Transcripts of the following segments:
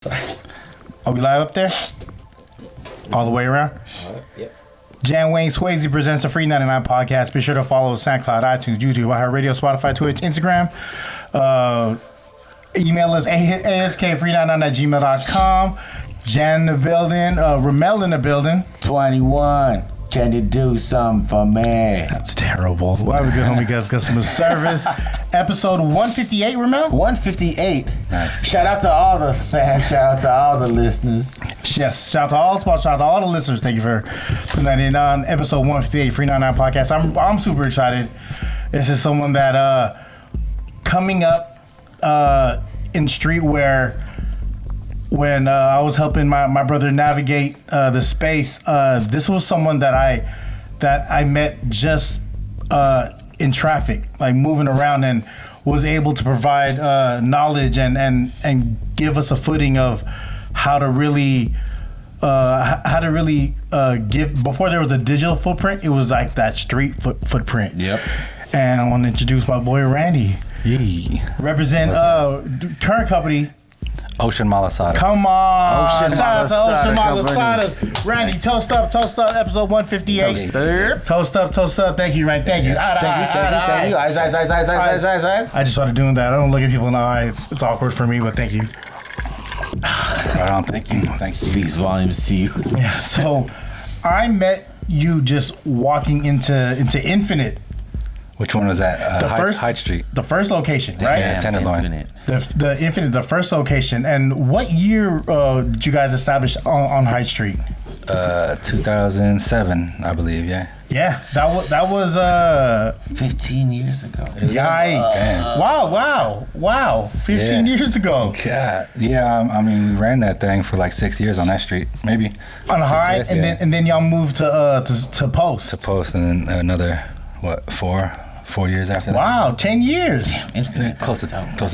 Are we live up there? All the way around? Yep. Jan Wayne Swayze presents the FREE99 podcast. Be sure to follow SoundCloud, iTunes, YouTube, iHeartRadio, Spotify, Twitch, Instagram. Email us askfree99@gmail.com. Jan in the building. Rommel in the building. 21. Can you do something for me? That's terrible. Why we good homie guys customer service. Episode 158, Rommel? 158. Nice. Shout out to all the fans. Shout out to all the listeners. Yes, shout out to all the sponsors, shout out to all the listeners. Thank you for putting that in on episode 158, FREE99 podcast. I'm super excited. This is someone that coming up in street where when I was helping my brother navigate the space, this was someone that I met just in traffic, like moving around, and was able to provide knowledge and give us a footing of how to really give. Before there was a digital footprint, it was like that street footprint. Yep. And I want to introduce my boy Randy. Yee. Represent current company. Ocean Malasada. Come on. Ocean Shout out to Ocean Malasada Malasada. Randy, toast up, episode 158. Toast up. Thank you, Randy. Thank you. Thank you. Eyes. I just started doing that. I don't look at people in the eyes. It's awkward for me, but thank you. Right on. Thank you. Thanks. Speaks volumes to you. Yeah, so I met you just walking into Infinite. Which one was that? Hyde Street. The first location, right? Yeah, Tenderloin. The Infinite, the first location. And what year did you guys establish on Hyde Street? 2007, I believe. Yeah. Yeah, that was 15 years ago. yikes! Wow! 15 years ago. God. Yeah. I mean, we ran that thing for like 6 years on that street, maybe. On Hyde, and then y'all moved to Post. To Post, and then another four years after that. Wow, 10 years. Infinite. Close to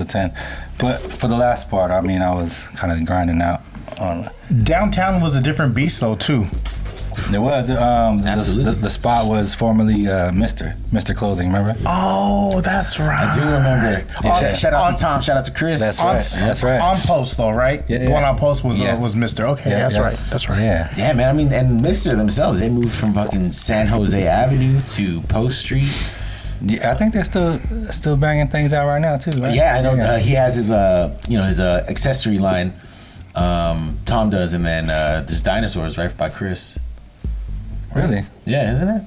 10. But for the last part, I mean, I was kind of grinding out on. Downtown was a different beast though too. There was Absolutely. the spot was formerly Mr. Clothing. Remember? Oh, that's right. I do remember. Yeah. Shout out to Tom. Shout out to Chris. That's right. That's right. On Post though, right? Yeah. The one on Post was Yeah. was Mr. Okay, Yeah, that's yeah. right. That's right. Yeah. Yeah, man. I mean, and Mr. themselves, they moved from fucking San Jose Avenue to Post Street. Yeah, I think they're still banging things out right now too. Right? Yeah, I know. He has his his accessory line. Tom does, and then there's Dinosaurs right by Chris. Really? Yeah, isn't it?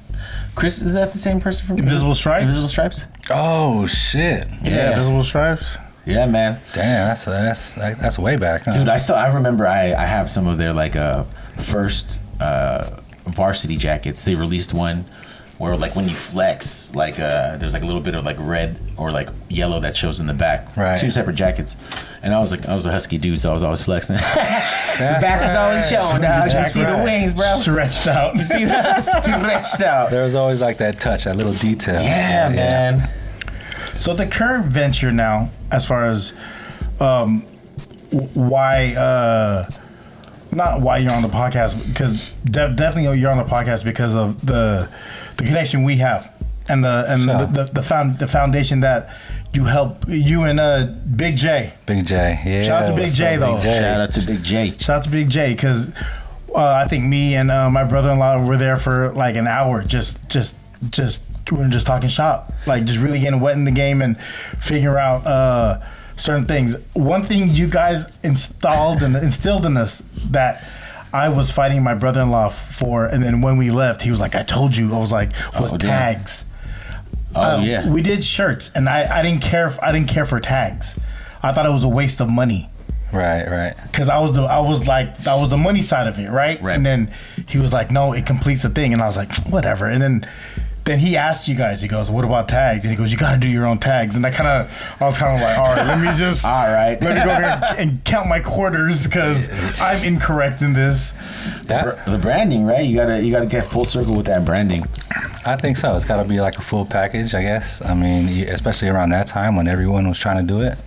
Chris, is that the same person from Invisible Stripes? Invisible Stripes? Oh shit! Yeah, Invisible Stripes. Yeah, man. Damn, that's way back, huh? Dude, I remember I have some of their like first varsity jackets. They released one where like when you flex, like there's like a little bit of like red or like yellow that shows in the back. Right. 2 separate jackets. And I was a husky dude, so I was always flexing. The back is always showing, dog. You see the wings, bro. Stretched out. You see that? Stretched out. There was always like that touch, that little detail. Yeah, man. So the current venture now, as far as why not why you're on the podcast, because definitely you're on the podcast because of the connection we have and the foundation that you help, you and Big J. Big J, yeah. Shout out to Big J though. Shout out to Big J. Shout out to Big J, because I think me and my brother-in-law were there for like an hour, just we were just talking shop, like just really getting wet in the game and figure out certain things. One thing you guys instilled in us that I was fighting my brother-in-law for, and then when we left, he was like, "I told you." I was like, "Was tags?" Yeah. We did shirts, and I didn't care. I didn't care for tags. I thought it was a waste of money. Right. Because I was the money side of it, right? Right. And then he was like, "No, it completes the thing," and I was like, "Whatever." And then he asked you guys. He goes, "What about tags?" And he goes, "You got to do your own tags." And I was kind of like, "All right, let me just All right. let me go here and count my quarters because I'm incorrect in this." The branding, right? You gotta get full circle with that branding. I think so. It's got to be like a full package, I guess. I mean, especially around that time when everyone was trying to do it.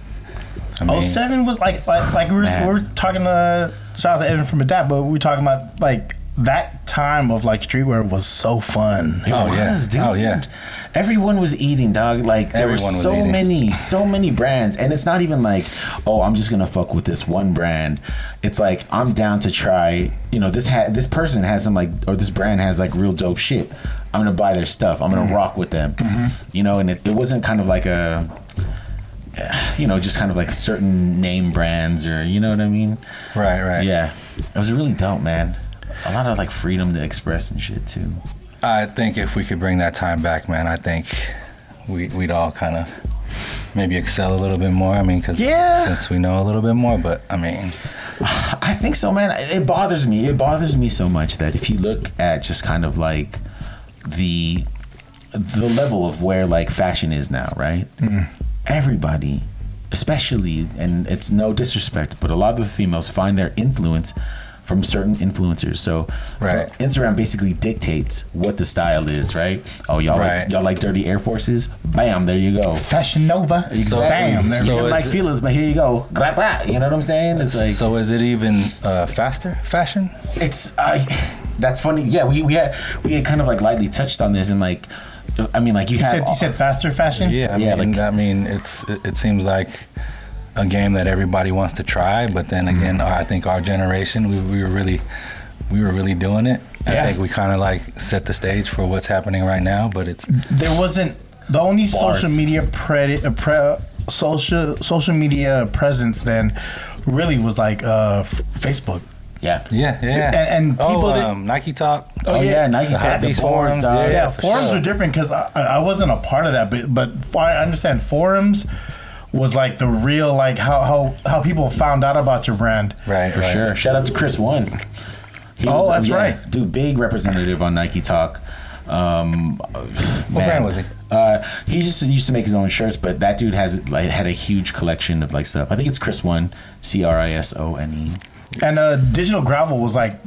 I mean, 07 was like we were talking to shout out to Evan from Adapt, but we were talking about like that time of like streetwear was so fun. It was, dude. Oh yeah. Everyone was eating, dog. Like there were so many brands, and it's not even like, oh, I'm just gonna fuck with this one brand. It's like I'm down to try. You know, this person has some like, or this brand has like real dope shit. I'm gonna buy their stuff. I'm gonna rock with them. You know, and it wasn't kind of like a, you know, just kind of like certain name brands or, you know what I mean? Right. Yeah, it was really dope, man. A lot of like freedom to express and shit too. I think if we could bring that time back, man, I think we'd all kind of maybe excel a little bit more. I mean, because since we know a little bit more, but I mean, I think so, man. It bothers me. It bothers me so much that if you look at just kind of like the level of where like fashion is now, right? Everybody, especially, and it's no disrespect, but a lot of the females find their influence from certain influencers. So Instagram basically dictates what the style is, right? Oh, y'all like dirty Air Forces? Bam, there you go. Fashion Nova. Exactly. Bam. There you don't like feelers, but here you go. You know what I'm saying? It's like. So is it even faster fashion? It's that's funny. Yeah, we had kind of like lightly touched on this, and like, I mean, like you said faster fashion. Yeah, I mean, it seems like a game that everybody wants to try, but then again, I think our generation, we were really doing it. I think we kind of like set the stage for what's happening right now, but there wasn't the only social media social media presence then really was like Facebook. Yeah. And people Nike Talk. Nike Talk. These forums. Forums were different because I wasn't a part of that, but I understand forums was like the real, like how people found out about your brand. Right, for sure. Shout out to Chris One. That's right. Dude, big representative on Nike Talk. What brand was he? He just used to make his own shirts, but that dude had a huge collection of like stuff. I think it's Chris One, Crisone. And Digital Gravel was like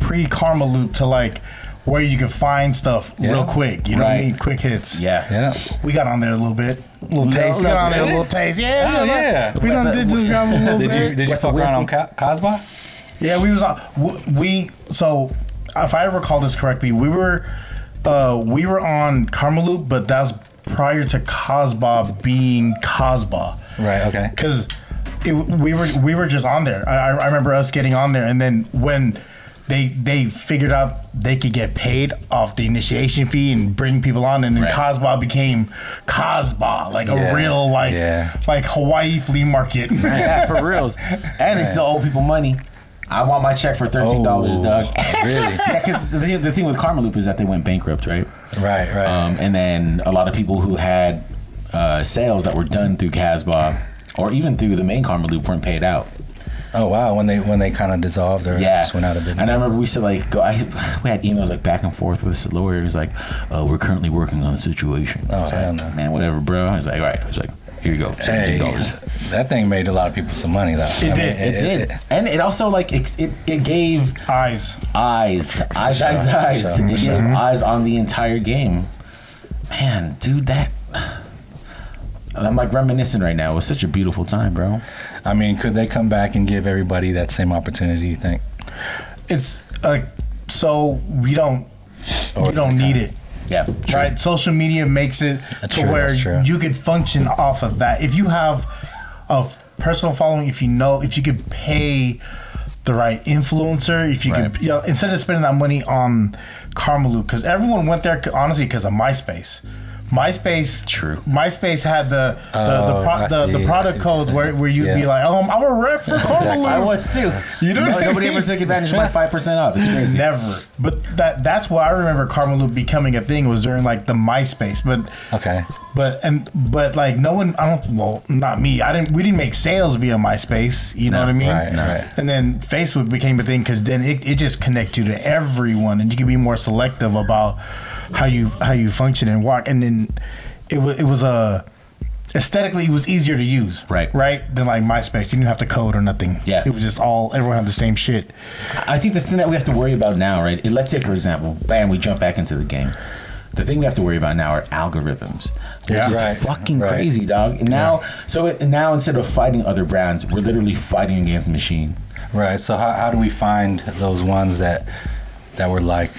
pre Karma Loop to like where you could find stuff real quick. You know what I mean? Quick hits. Yeah. We got on there a little bit. We got on there a little taste. Yeah. We done Digital Gravel a little bit. Did you fuck around on Casbah? Yeah, we was on. So if I recall this correctly, we were on Karma Loop, but that's prior to Casbah being Casbah. Right. Okay. Because we were just on there. I remember us getting on there, and then when they figured out they could get paid off the initiation fee and bring people on, and then Casbah became Casbah, like a real like Hawaii flea market. Yeah, for reals. And they still owe people money. I want my check for $13, dog. Really? Yeah, because the thing with Karma Loop is that they went bankrupt, right? Right. And then a lot of people who had sales that were done through Casbah or even through the main Karma Loop weren't paid out. Oh wow! When they kind of dissolved or just went out of business. And I remember we used to like go. We had emails like back and forth with the lawyer. He was like, "Oh, we're currently working on the situation." Oh hell no, man, whatever, bro. I was like, "All right." I was like, "Here you go, $17." That thing made a lot of people some money though. It did, and it also like it gave eyes. It gave eyes on the entire game. Man, dude, I'm like reminiscing right now. It was such a beautiful time, bro. I mean, could they come back and give everybody that same opportunity, you think? It's so we don't need it. Yeah, true. Right. Social media makes it to where you could function off of that. If you have a personal following, if you could pay the right influencer, if you could, instead of spending that money on Karma Loop, because everyone went there honestly because of MySpace. MySpace had the product codes where you'd be like, I'm a rep for Karma Loop. I was too. You know, nobody ever took advantage of my 5% off. It's crazy. Never. But that's why I remember Karma Loop becoming a thing was during like the MySpace. But like no one. Not me. We didn't make sales via MySpace. You know what I mean? Right. And then Facebook became a thing because then it just connects you to everyone, and you can be more selective about how you function and walk. And then it was aesthetically it was easier to use, right than like MySpace. You didn't have to code or nothing. It was just everyone had the same shit. I think the thing that we have to worry about now, right, let's say for example, bam, we jump back into the game. The thing we have to worry about now are algorithms, which is fucking crazy, dog. And now now instead of fighting other brands, we're literally fighting against the machine. Right. So how do we find those ones that that were like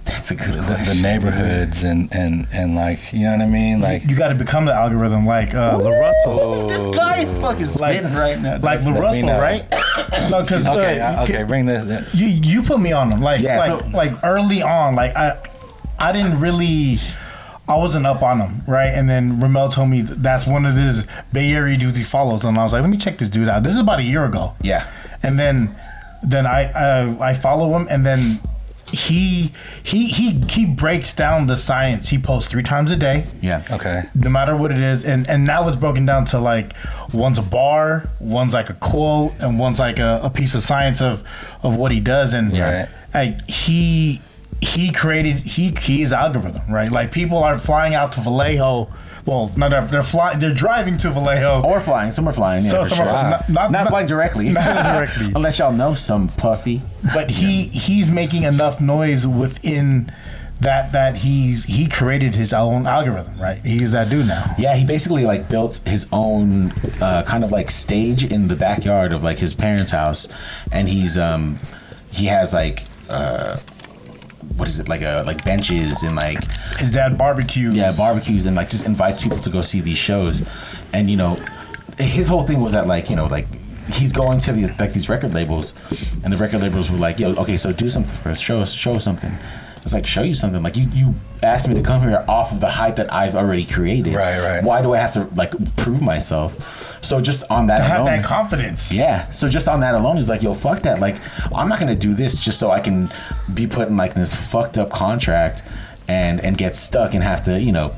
That's a good the question. neighborhoods and like, you know what I mean? Like You got to become the algorithm, like LaRussell. This guy is fucking spitting right now. Like LaRussell, know. right? No, because okay, bring this. you put me on them, like Yeah, like early on, like I didn't really. I wasn't up on him, right? And then Rommel told me that's one of his Bay Area dudes he follows, and I was like, let me check this dude out. This is about a year ago. Yeah. And then I follow him, and then he breaks down the science. He posts 3 times a day. Yeah. Okay. No matter what it is, and now it's broken down to like one's a bar, one's like a quote, and one's like a piece of science of what he does, and Right. like he's the algorithm, right? Like people are flying out to Vallejo. Well, no, they're driving to Vallejo. Or flying. Some are flying. Yeah, So for some sure. are Not flying directly. Not directly. Unless y'all know some puffy. But he's making enough noise within that he created his own algorithm, right? He's that dude now. Yeah, he basically like built his own kind of like stage in the backyard of like his parents' house, and he has like what is it, like benches and like His dad barbecues. yeah barbecues, and like just invites people to go see these shows. And you know, his whole thing was that like, you know, like he's going to these record labels, and the record labels were like, yo, okay, so do something for us, show us something. It's like, show you something. Like you asked me to come here off of the hype that I've already created. Right. Why do I have to like prove myself? So just on that To have alone, that confidence. yeah. So just on that alone, he's like, yo, fuck that. Like, I'm not gonna do this just so I can be put in like this fucked up contract and get stuck and have to, you know,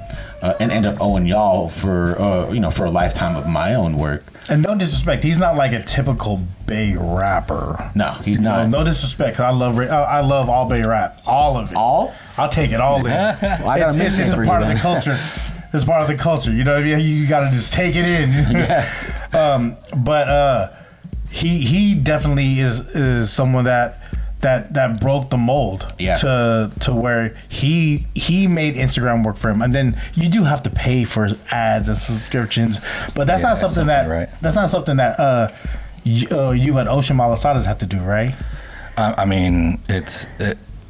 and end up owing y'all for you know, for a lifetime of my own work. And no disrespect, he's not like a typical Bay rapper. No, he's not. No disrespect, 'cause I love all Bay rap, all of it. All? I'll take it all in. Well, I got a it's mixtape a for you part of then. the culture. It's part of the culture. You know what I mean? You got to just take it in. Yeah. But he definitely is someone that broke the mold. Yeah. To where he made Instagram work for him, and then you do have to pay for ads and subscriptions, but that's Yeah, not that's something not that right. that's not something that you at Ocean Malasadas have to do, right? I mean,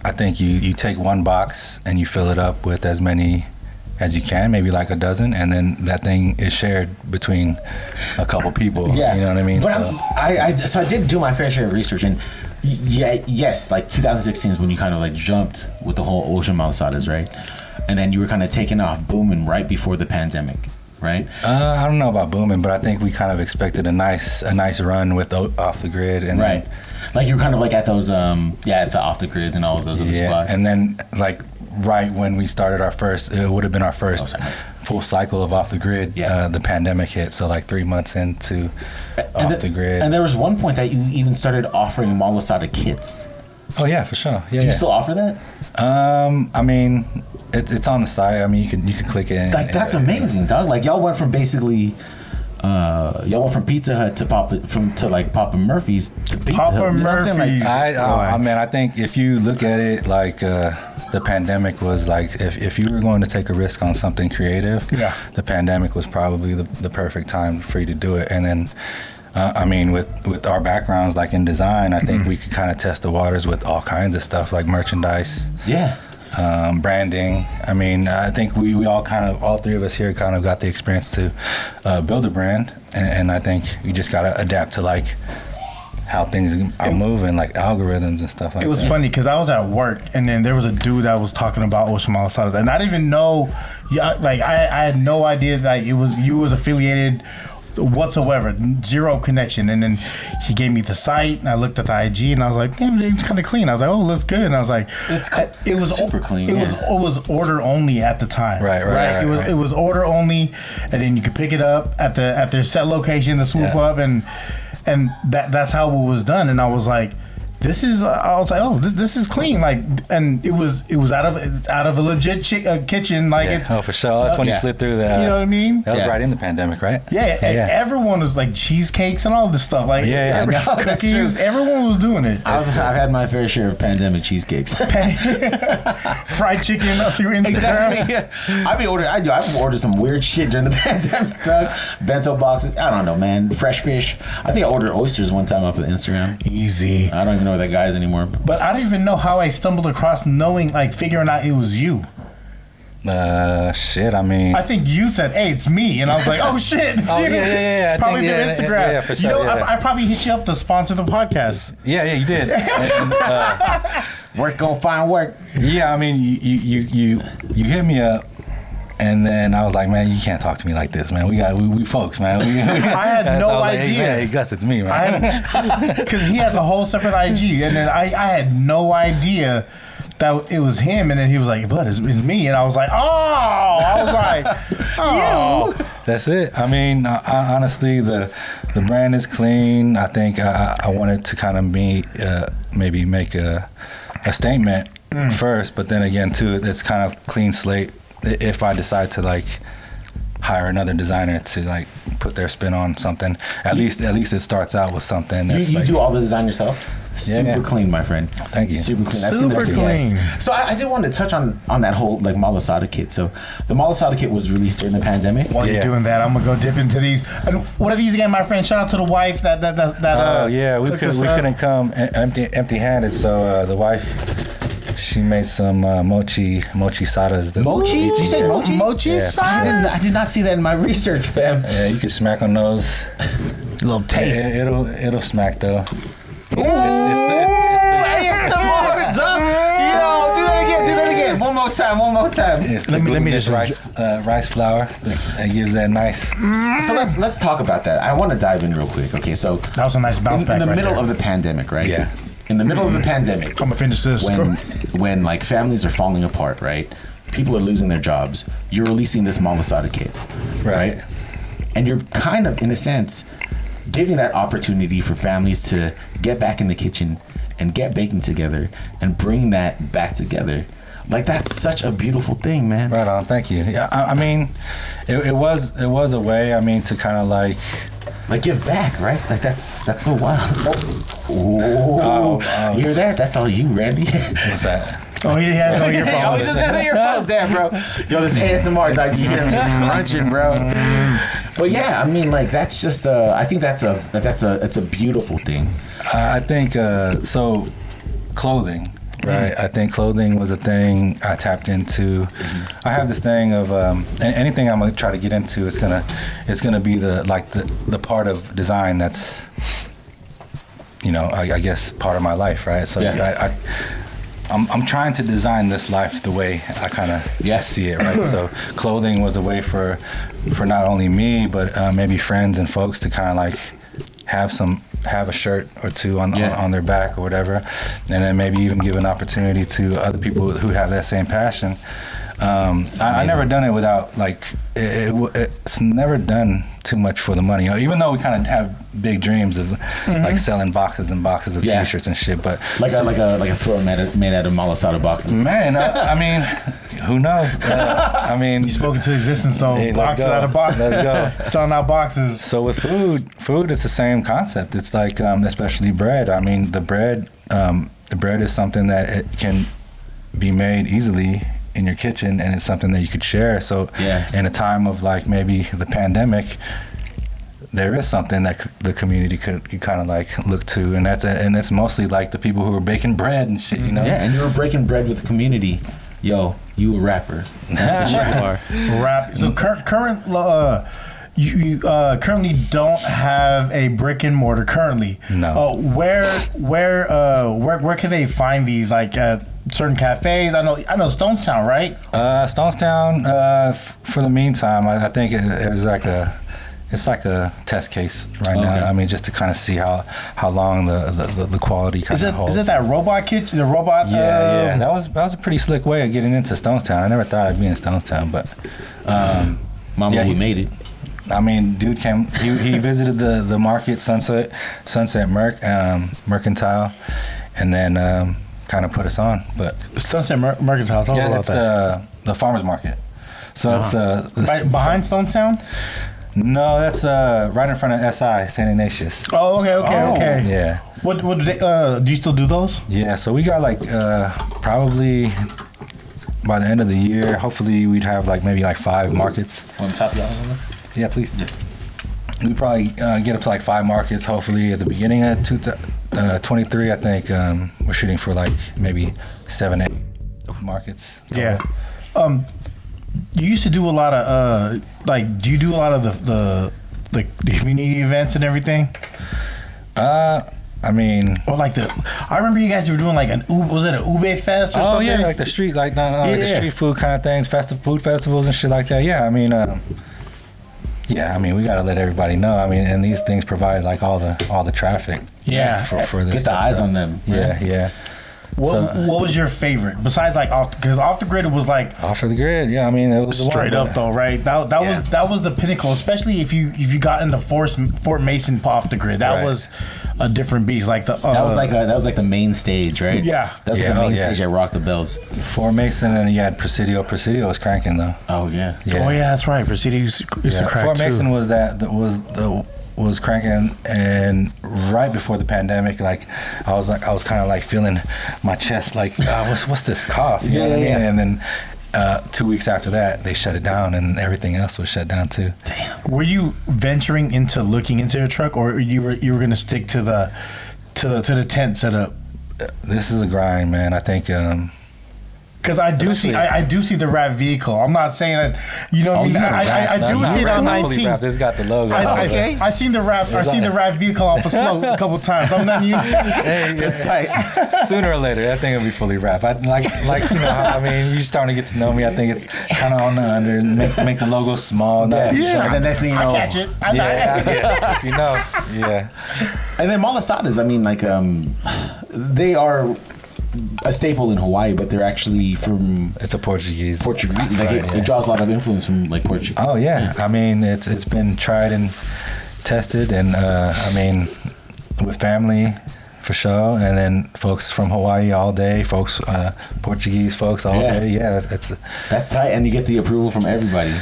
I think you take one box and you fill it up with as many as you can, maybe like a dozen, and then that thing is shared between a couple people. Yeah. You know what I mean? But so I did do my fair share of research, and yes, like 2016 is when you kind of like jumped with the whole Ocean Malasadas, right? And then you were kind of taking off, booming right before the pandemic, right? I don't know about booming, but I think we kind of expected a nice run with Off the Grid, and Right. Like you were kind of like at those, at the Off the Grid and all of those other spots. and then like right when we started our first, it would have been our first full cycle of Off the Grid. Yeah. The pandemic hit, so like 3 months into Off the Grid. And there was one point that you even started offering Malasada kits. Oh yeah, for sure. Yeah. Do you still offer that? I mean, it's on the site. I mean, you can click it. Like that's amazing, dog. Like y'all went from basically, Pizza Hut to Papa Murphy's to Pizza Papa Hut. You know what I'm saying? Murphy's. I mean, I think if you look at it like the pandemic was like, if you were going to take a risk on something creative, Yeah. the pandemic was probably the perfect time for you to do it. And then, I mean, with our backgrounds like in design, I think we could kind of test the waters with all kinds of stuff like merchandise. Yeah. Branding. I mean, I think we all all 3 of us here kind of got the experience to build a brand, and I think you just got to adapt to like how things are moving, like algorithms and stuff like that. It was funny because I was at work, and then there was a dude that was talking about Ocean Malasadas, and I didn't even know. Like I had no idea that you was affiliated whatsoever, zero connection. And then he gave me the site, and I looked at the IG, and I was like, "Damn, it's kind of clean." I was like, "Oh, looks good." And I was like, "It was super clean." It was order only at the time. Right. It was order only, and then you could pick it up at their set location to swoop up, and that's how it was done. And I was like, this is this is clean, like, and it was out of a legit kitchen, like for sure. That's when you slid through that. You know what I mean? That was right in the pandemic, right? Yeah, everyone was like cheesecakes and all this stuff, like that's true. cookies. Everyone was doing it. I've had my fair share of pandemic cheesecakes. Fried chicken through Instagram. Exactly. Yeah. I've ordered some weird shit during the pandemic, dog. Bento boxes. I don't know, man. Fresh fish. I think I ordered oysters one time off of Instagram. Easy. I don't even know know where that guy is anymore. But I don't even know how I stumbled across figuring out it was you. Shit, I mean, I think you said, "Hey, it's me," and I was like, "Oh shit!" It's you. yeah. Probably through Yeah, Instagram. yeah, for sure, I probably hit you up to sponsor the podcast. Yeah, you did. Work gonna find work. Yeah, I mean, you hit me up, and then I was like, man, you can't talk to me like this, man. We folks, man. I had no idea. Hey, Gus, it's me, man. Because he has a whole separate IG, and then I had no idea that it was him, and then he was like, "Blood, it's me," and I was like, "Oh!" I was like, "Oh." That's it. I mean, honestly, the brand is clean. I think I wanted to kind of maybe make a statement first, but then again, too, it's kind of clean slate. If I decide to hire another designer to put their spin on something, at least it starts out with something. That's You do all the design yourself. Super clean, my friend. Thank you. Super clean. Super clean. So I did want to touch on that whole Malasada kit. So the Malasada kit was released during the pandemic. While you're doing that, I'm gonna go dip into these. And what are these again, my friend? Shout out to the wife that we couldn't come empty-handed. So the wife, she made some mochi sadas. Mochi? Did you say mochi? Mochi sadas? I did not see that in my research, fam. Yeah, you can smack on those. A little taste. It'll smack though. Some more. Yo, do that again. One more time. It's let me just rice flour that gives that nice. So let's talk about that. I want to dive in real quick. Okay, so that was a nice bounce back. In the right middle there. of the pandemic, right? Yeah. In the middle of the pandemic, I'm gonna finish this. When families are falling apart, right? People are losing their jobs. You're releasing this Malasada kit, right? And you're kind of, in a sense, giving that opportunity for families to get back in the kitchen and get baking together and bring that back together. That's such a beautiful thing, man. Right on, thank you. Yeah, I mean, it was a way. I mean, to kind of give back, right? That's so wild. Oh, you hear that? That's all you, Randy. What's that? Oh, he has no earphones. Oh, he doesn't have earphones. Damn, bro. Yo, this ASMR, you hear him just crunching, bro. But yeah, I mean, that's just. I think it's a beautiful thing. I think so. Clothing, right? I think clothing was a thing I tapped into. I have this thing of anything I'm gonna try to get into. It's gonna be the part of design that's, I guess part of my life, right? So yeah. I'm trying to design this life the way I kind of see it, right? So clothing was a way for not only me, but maybe friends and folks to kind of have a shirt or two on their back or whatever, and then maybe even give an opportunity to other people who have that same passion. I never done it without it's never done too much for the money, even though we kind of have big dreams of selling boxes and boxes of t-shirts and shit, but like a throw made out of Malasada boxes. Man, I mean, who knows? I mean, you spoke into existence though. Hey, boxes out of boxes. Let's go. Selling out boxes. So with food is the same concept. It's especially bread. I mean, the bread is something that it can be made easily in your kitchen, and it's something that you could share. So in a time of maybe the pandemic, there is something that the community could kind of look to, and it's mostly the people who are baking bread and shit, Yeah, and you were breaking bread with the community. Yo, you a rapper. That's what you are. Rap. So you currently don't have a brick and mortar currently. No. Where can they find these? Certain cafes? I know Stonestown, right? Stonestown. For the meantime, I think it's like a test case right now. I mean, just to kind of see how long the quality kind of holds. Is it that robot kitchen? The robot? Yeah. That was a pretty slick way of getting into Stonestown. I never thought I'd be in Stonestown, but Mama, we made it. I mean, dude came. He visited the market, Sunset Mercantile, and then kind of put us on. But Sunset Mercantile. Tell us about that. The farmers market. So it's behind Stonestown. No, that's right in front of SI, St. Ignatius. Oh, okay. Yeah. What do they, do you still do those? Yeah, so we got probably by the end of the year, hopefully we'd have maybe 5 markets. On top of y'all? Yeah, please. We probably get up to 5 markets, hopefully at the beginning of 23, I think we're shooting for like maybe 7, 8 markets. Yeah. You used to do a lot of do you do a lot of the community events and everything? I mean, or like I remember you guys were doing like was it an Ube Fest or something? Oh yeah, like the street, like the street food kind of things, food festivals and shit like that. Yeah, I mean, we gotta let everybody know. I mean, and these things provide like all the traffic. Yeah, for this. Get the eyes on them. Yeah, yeah. What was your favorite besides like because off the grid was like off the grid? Yeah, I mean it was straight up though, right? That was the pinnacle, especially if you got into Fort Mason off the grid. That was a different beast. Like that was like the main stage, right? Yeah, that was like the main stage that rocked the bells. Fort Mason, and you had Presidio. Presidio was cranking though. Oh yeah. Oh yeah, that's right. Presidio used to crank Fort Mason too. was cranking, and right before the pandemic, like I was kind of like feeling my chest like what's this cough? You know what I mean? And then 2 weeks after that, they shut it down, and everything else was shut down too. Damn. Were you venturing into looking into your truck, or you were gonna stick to the tent setup? This is a grind, man. I think. Because I do see the RAV vehicle. I'm not saying that, you know what I mean? I do see it on 19. This got the logo. I seen the RAV vehicle off a slope a couple times. I'm not you. Hey, it's like sooner or later that thing will be fully wrapped. I I mean, you're starting to get to know me. I think it's kind of on the under. Make the logo small. And the next thing you know, I catch it. You know, yeah. And then Malasadas, I mean, like they are a staple in Hawaii, but they're actually from. It's a Portuguese. Like it draws a lot of influence from like Portuguese. Oh yeah, I mean it's been tried and tested, and I mean with family for sure, and then folks from Hawaii all day, folks Portuguese folks all day. Yeah, that's tight, and you get the approval from everybody.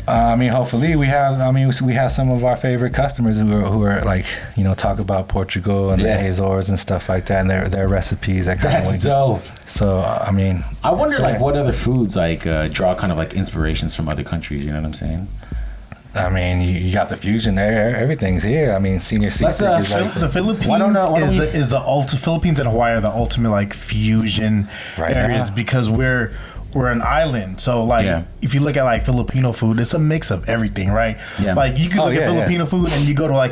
I mean, hopefully we have some of our favorite customers who are like, you know, talk about Portugal and the Azores and stuff like that, and their recipes. That's dope. So I mean, I wonder like what other foods like draw kind of like inspirations from other countries. You know what I'm saying? I mean, you got the fusion there. Everything's here. I mean, Senior Seafood is like the Philippines Philippines and Hawaii are the ultimate like fusion areas because we're an island. So like if you look at like Filipino food, it's a mix of everything, right? Yeah. Like you can look at Filipino food and you go to a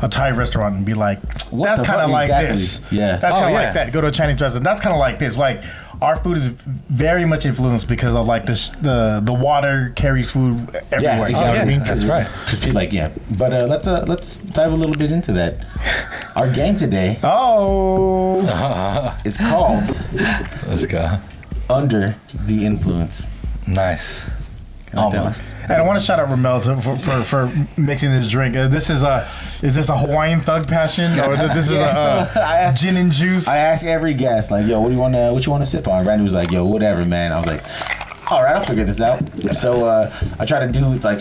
Thai restaurant and be like, that's kind of like this. Yeah. That's kind of like that. Go to a Chinese restaurant. That's kind of like this. Like our food is very much influenced because of like the water carries food everywhere. Yeah, exactly. You know what I mean? That's right. Because people but let's dive a little bit into that. Our game today is called Let's go. Under the Influence. Nice. Almost. And I want to shout out Rommel for mixing this drink. Is this a Hawaiian Thug Passion or this is a gin and juice? I asked every guest like, yo, what you want to sip on? Randy was like, yo, whatever, man. I was like, all right, I'll figure this out. So I try to do like,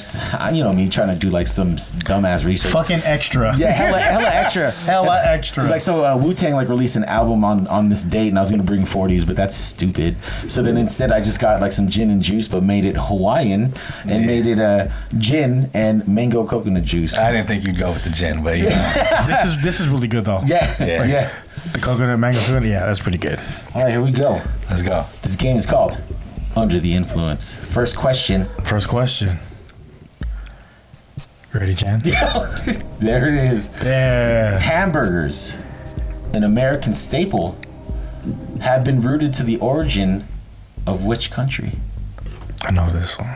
you know me, trying to do like some dumbass research. Fucking extra. Yeah, hella extra. Hella extra. Like so, Wu-Tang like released an album on this date, and I was gonna bring 40s, but that's stupid. So then instead, I just got like some gin and juice, but made it Hawaiian and made it gin and mango coconut juice. I didn't think you'd go with the gin, but you know. This is really good though. Yeah. The coconut mango coconut, that's pretty good. All right, here we go. Let's go. This game is called Under the Influence. First question. Ready, Jan? There it is. Yeah. Hamburgers, an American staple, have been rooted to the origin of which country? I know this one.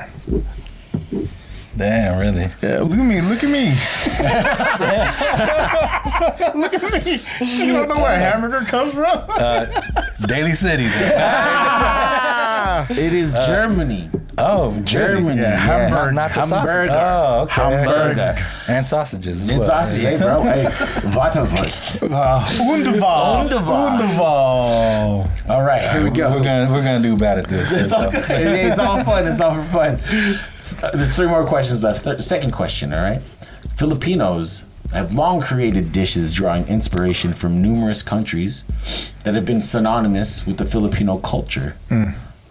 Damn, really? Yeah, look at me. Look at me. You don't know where a hamburger comes from? Daly City. It is Germany. Oh, Germany. Yeah, Hamburg. Not the Hamburger. Oh, okay. Hamburger. And sausages. And sausage, hey, bro. Hey, Vaterwurst. Wunderbar. All right, here we go. We're gonna do bad at this. It's all fun. It's all for fun. There's 3 more questions left. Second question, all right? Filipinos have long created dishes drawing inspiration from numerous countries that have been synonymous with the Filipino culture.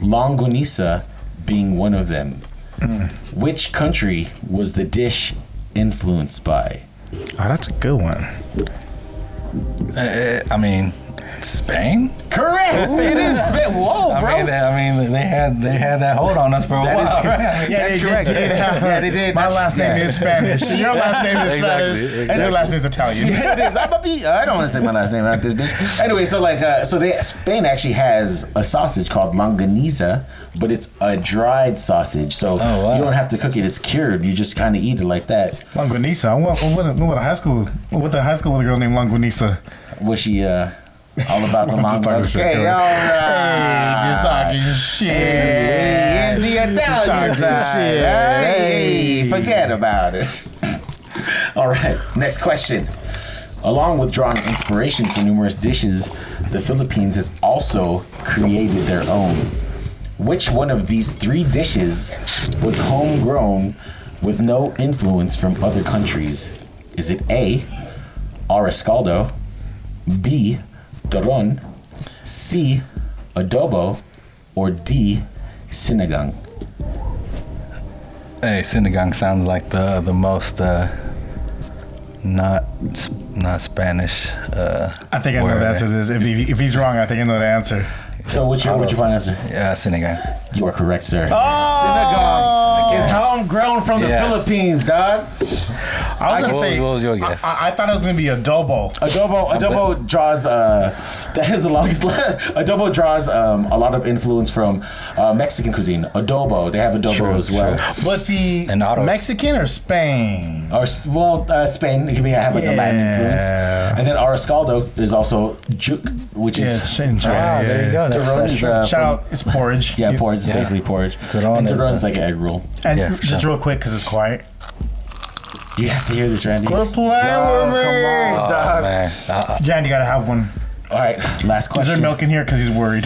Longganisa being one of them. Which country was the dish influenced by? Oh, that's a good one. I mean, Spain. Correct. It is Spain. Whoa, bro. I mean, they had that hold on us for a while, right? Yeah, That's correct. Yeah, they did. My last name is Spanish. Your last name is Spanish. Exactly. And your last name is Italian. Yeah, it is. I don't want to say my last name out this bitch. Anyway, so Spain actually has a sausage called longaniza, but it's a dried sausage, so you don't have to cook it. It's cured. You just kind of eat it like that. Longanisa. I went to high school. With a girl named Longanisa. Was she all about the longanisa? Hey, all right. Hey, just talking shit. Hey, it's the Italian side. Hey, forget about it. All right, next question. Along with drawing inspiration for numerous dishes, the Philippines has also created their own. Which one of these 3 dishes was homegrown with no influence from other countries? Is it A, arroz caldo, B, turon, C, adobo, or D, sinigang? Hey, sinigang sounds like the most not Spanish. I think I know the answer to this. If he's wrong, I think I know the answer. So what's your final answer? Yeah, sinigang. You are correct, sir. Oh! Sinigang is homegrown from the Philippines, dog. I was gonna say. What was your guess? I thought it was gonna be adobo. Adobo draws. That is the longest. Adobo draws a lot of influence from Mexican cuisine. Adobo, they have adobo as well. But see, Mexican or Spain? Or Spain. It can be have like a Latin influence. And then arroz caldo is also juk, which is there you go. Shout out, it's porridge. Yeah, porridge is basically porridge. Turon is like an egg roll. And just real quick, because it's quiet. You have to hear this, Randy. Quit playing with me, dog. Man. Jan, you gotta have one. All right, last question. Is there milk in here? Because he's worried.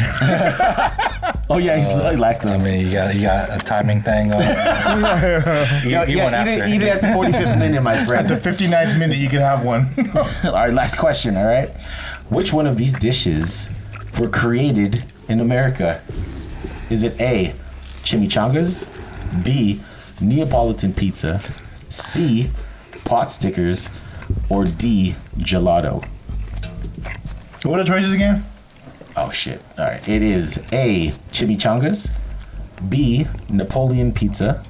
Oh yeah, he's lactose. I mean, you got a timing thing on. Eat it at the 45th minute, my friend. At the 59th minute, you can have one. All right, last question. All right, which one of these dishes were created in America? Is it A, chimichangas, B, Neapolitan pizza, C, pot stickers, or D, gelato? What are the choices again? Oh shit! All right, it is A, chimichangas, B, Neapolitan pizza,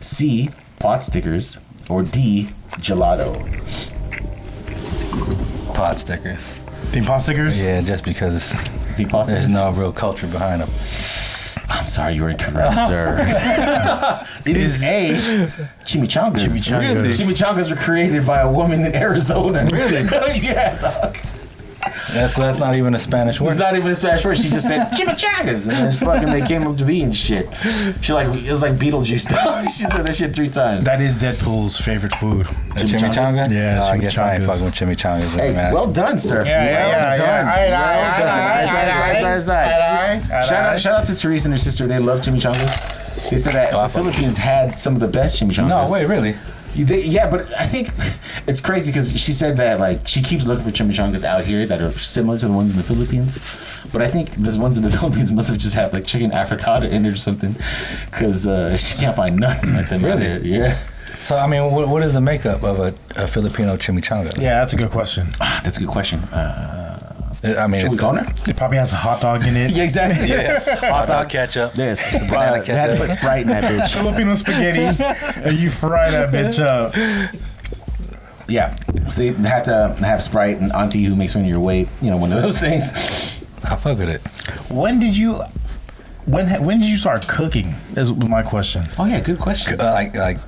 C, pot stickers, or D, gelato. Pot stickers. Think pot stickers? Yeah, just because Pot there's stickers? no real culture behind them. I'm sorry, you were incorrect, sir. It is A, chimichangas. Really? Chimichangas were created by a woman in Arizona. Really? Yeah, dog. That's not even a Spanish word. It's not even a Spanish word. She just said chimichangas, and then fucking they came up to be and shit. It was like Beetlejuice, dog. She said that shit 3 times. That is Deadpool's favorite food. Chimichanga? Yeah, I guess I ain't fucking with chimichangas. Hey, man. well done, sir. Shout out to Therese and her sister. They love chimichangas. They said that the Philippines had some of the best chimichangas. No, wait, really? Yeah, but I think it's crazy because she said that like she keeps looking for chimichangas out here that are similar to the ones in the Philippines, but I think the ones in the Philippines must have just had like chicken afritada in it or something, because she can't find nothing like them out here. Yeah. So I mean, what is the makeup of a Filipino chimichanga? Yeah, that's a good question. That's a good question. I mean, Should we go there? It probably has a hot dog in it. Yeah, exactly. Yeah, hot dog ketchup. Yes, Banana they had to put Sprite in that bitch. Filipino spaghetti, and you fry that bitch up. Yeah, so they have to have Sprite and Auntie who makes one of your weight. You know, one of those things. I fuck with it. When did you start cooking? Is my question. Oh yeah, good question. Like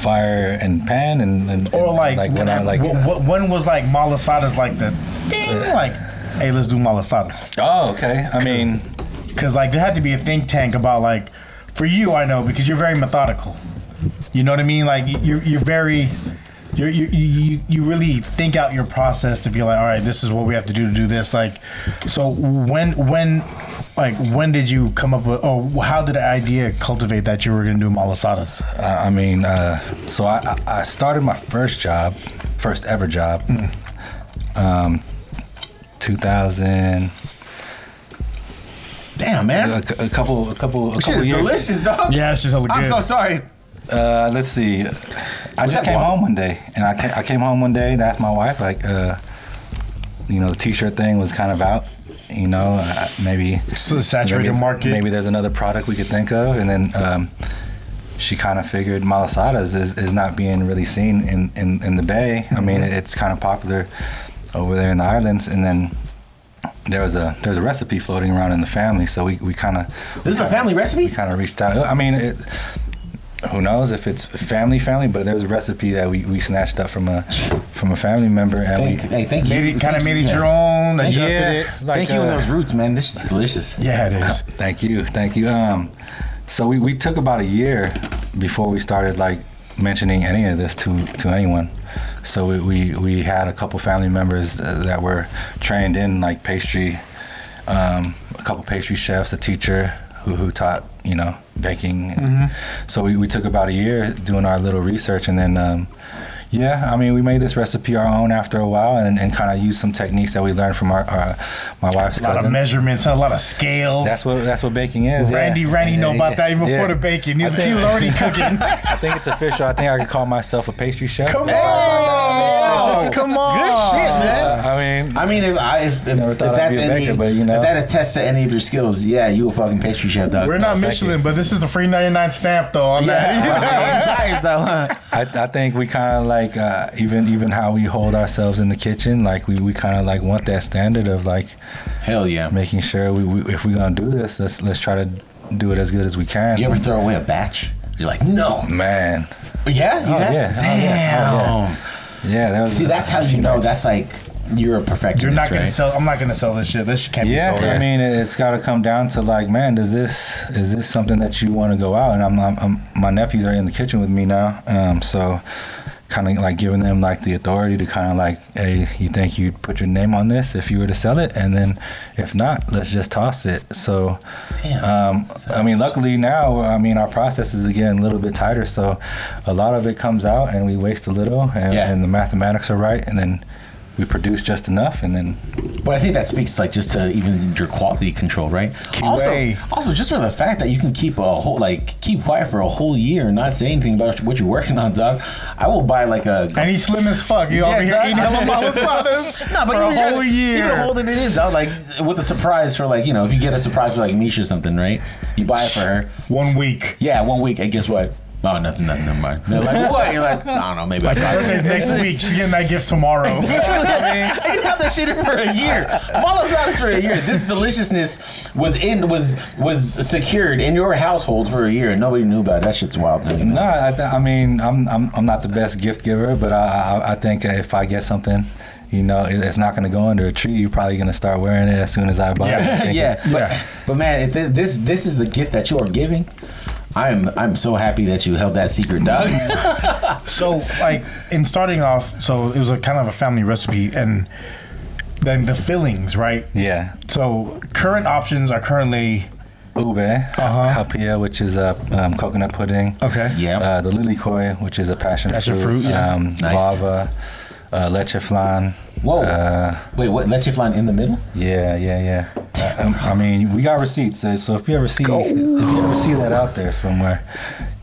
fire and pan and Or like when I like. when was like Malasada's like the ding, like, hey, let's do Malasadas. Oh, okay. I mean, because like there had to be a think tank about like, for you, I know, because you're very methodical. You know what I mean? Like you're very. You really think out your process to be like, all right, this is what we have to do this. Like, so when did you come up with, or how did the idea cultivate that you were going to do Malasadas? I mean, so I started my first ever job, 2000. Damn, man. A couple Shit is years. delicious, dog. Yeah, it's just hella good. I'm so sorry. Let's see. I just came home one day, and I came home one day and asked my wife, like, the T-shirt thing was kind of out. Maybe saturated market. Maybe there's another product we could think of, and then she kind of figured Malasada is not being really seen in the Bay. I mean, it's kind of popular over there in the islands, and then there's a recipe floating around in the family, so we kind of. This is a family recipe. We kind of reached out. I mean, who knows if it's family, but there's a recipe that we snatched up from a family member, and thank you. Made it your own. Adjusted it. Thank you and those roots, man. This is delicious. Yeah, it is. Thank you. So we took about a year before we started like mentioning any of this to anyone. So we had a couple family members that were trained in like pastry, a couple pastry chefs, a teacher who taught baking. So we took about a year doing our little research, and then we made this recipe our own after a while, and kind of used some techniques that we learned from my wife's cousins. A lot of measurements, a lot of scales. That's what baking is. Randy know about that even before the baking. He was already cooking. I think it's official. I think I could call myself a pastry chef. Come on. Good shit, man. I mean, if that attests to any of your skills, you a fucking pastry chef, dog. We're not Michelin, but this is the FREE99 stamp, though. On that. Tires, though, huh? I think we kind of like even how we hold ourselves in the kitchen, like we kind of like want that standard of like, hell yeah, making sure we if we're gonna do this, let's try to do it as good as we can. You ever throw away a batch? You're like, no, man. Yeah. Damn. Yeah. See, that's how you know. That's like you're a perfectionist. You're not gonna right? sell. I'm not gonna sell this shit. This shit can't be sold. I mean, it's got to come down to like, man, is this something that you want to go out? And my nephews are in the kitchen with me now, so kind of like giving them like the authority to kind of like, hey, you think you'd put your name on this if you were to sell it, and then if not, let's just toss it. So, I mean, luckily now, our processes are getting a little bit tighter, so a lot of it comes out, and we waste a little, and the mathematics are right, and then we produce just enough, and then. But I think that speaks like just to even your quality control, right? Also, just for the fact that you can keep quiet for a whole year and not say anything about what you're working on, dog. I will buy like a. And he's slim as fuck. You over here eating hella malasadas no, but for a whole year. You're holding it in, dog. Like with a surprise for like if you get a surprise for like Misha or something, right? You buy it for her. 1 week. Yeah, 1 week. And guess what? Oh, nothing, never mind. They're like, what? You're like, I don't know, maybe. Like, birthday's next week. She's getting that gift tomorrow. I can have that shit in for a year. Malasadas for a year. This deliciousness was secured in your household for a year, and nobody knew about it. That shit's wild. No, I'm not the best gift giver, but I think if I get something, it's not going to go under a tree. You're probably going to start wearing it as soon as I buy it. But man, if this is the gift that you are giving, I'm so happy that you held that secret, dog. So, like, in starting off, so it was a kind of a family recipe, and then the fillings, right? Yeah. So, current options are currently ube, hapia, which is a coconut pudding. Okay. Yeah. The lilikoi, which is a passion fruit. Nice. Lava, leche flan. Whoa. Wait, what? Leche flan in the middle? Yeah. We got receipts. So if you ever see that out there somewhere,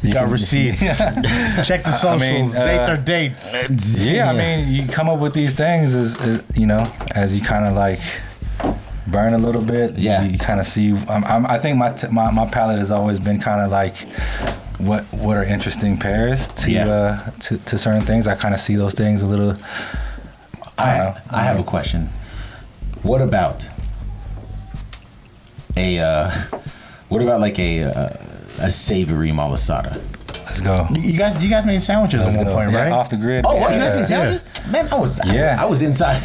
you got receipts. Check the socials. Dates are dates. You come up with these things as you kind of like burn a little bit. Yeah. You kind of see. I think my palate has always been kind of like. What are interesting pairs to certain things? I kind of see those things a little. I have a question. What about like a savory malasada? Let's go. You guys made sandwiches at one point, right? Off the grid. Oh, what? You guys made sandwiches? Man, I was inside.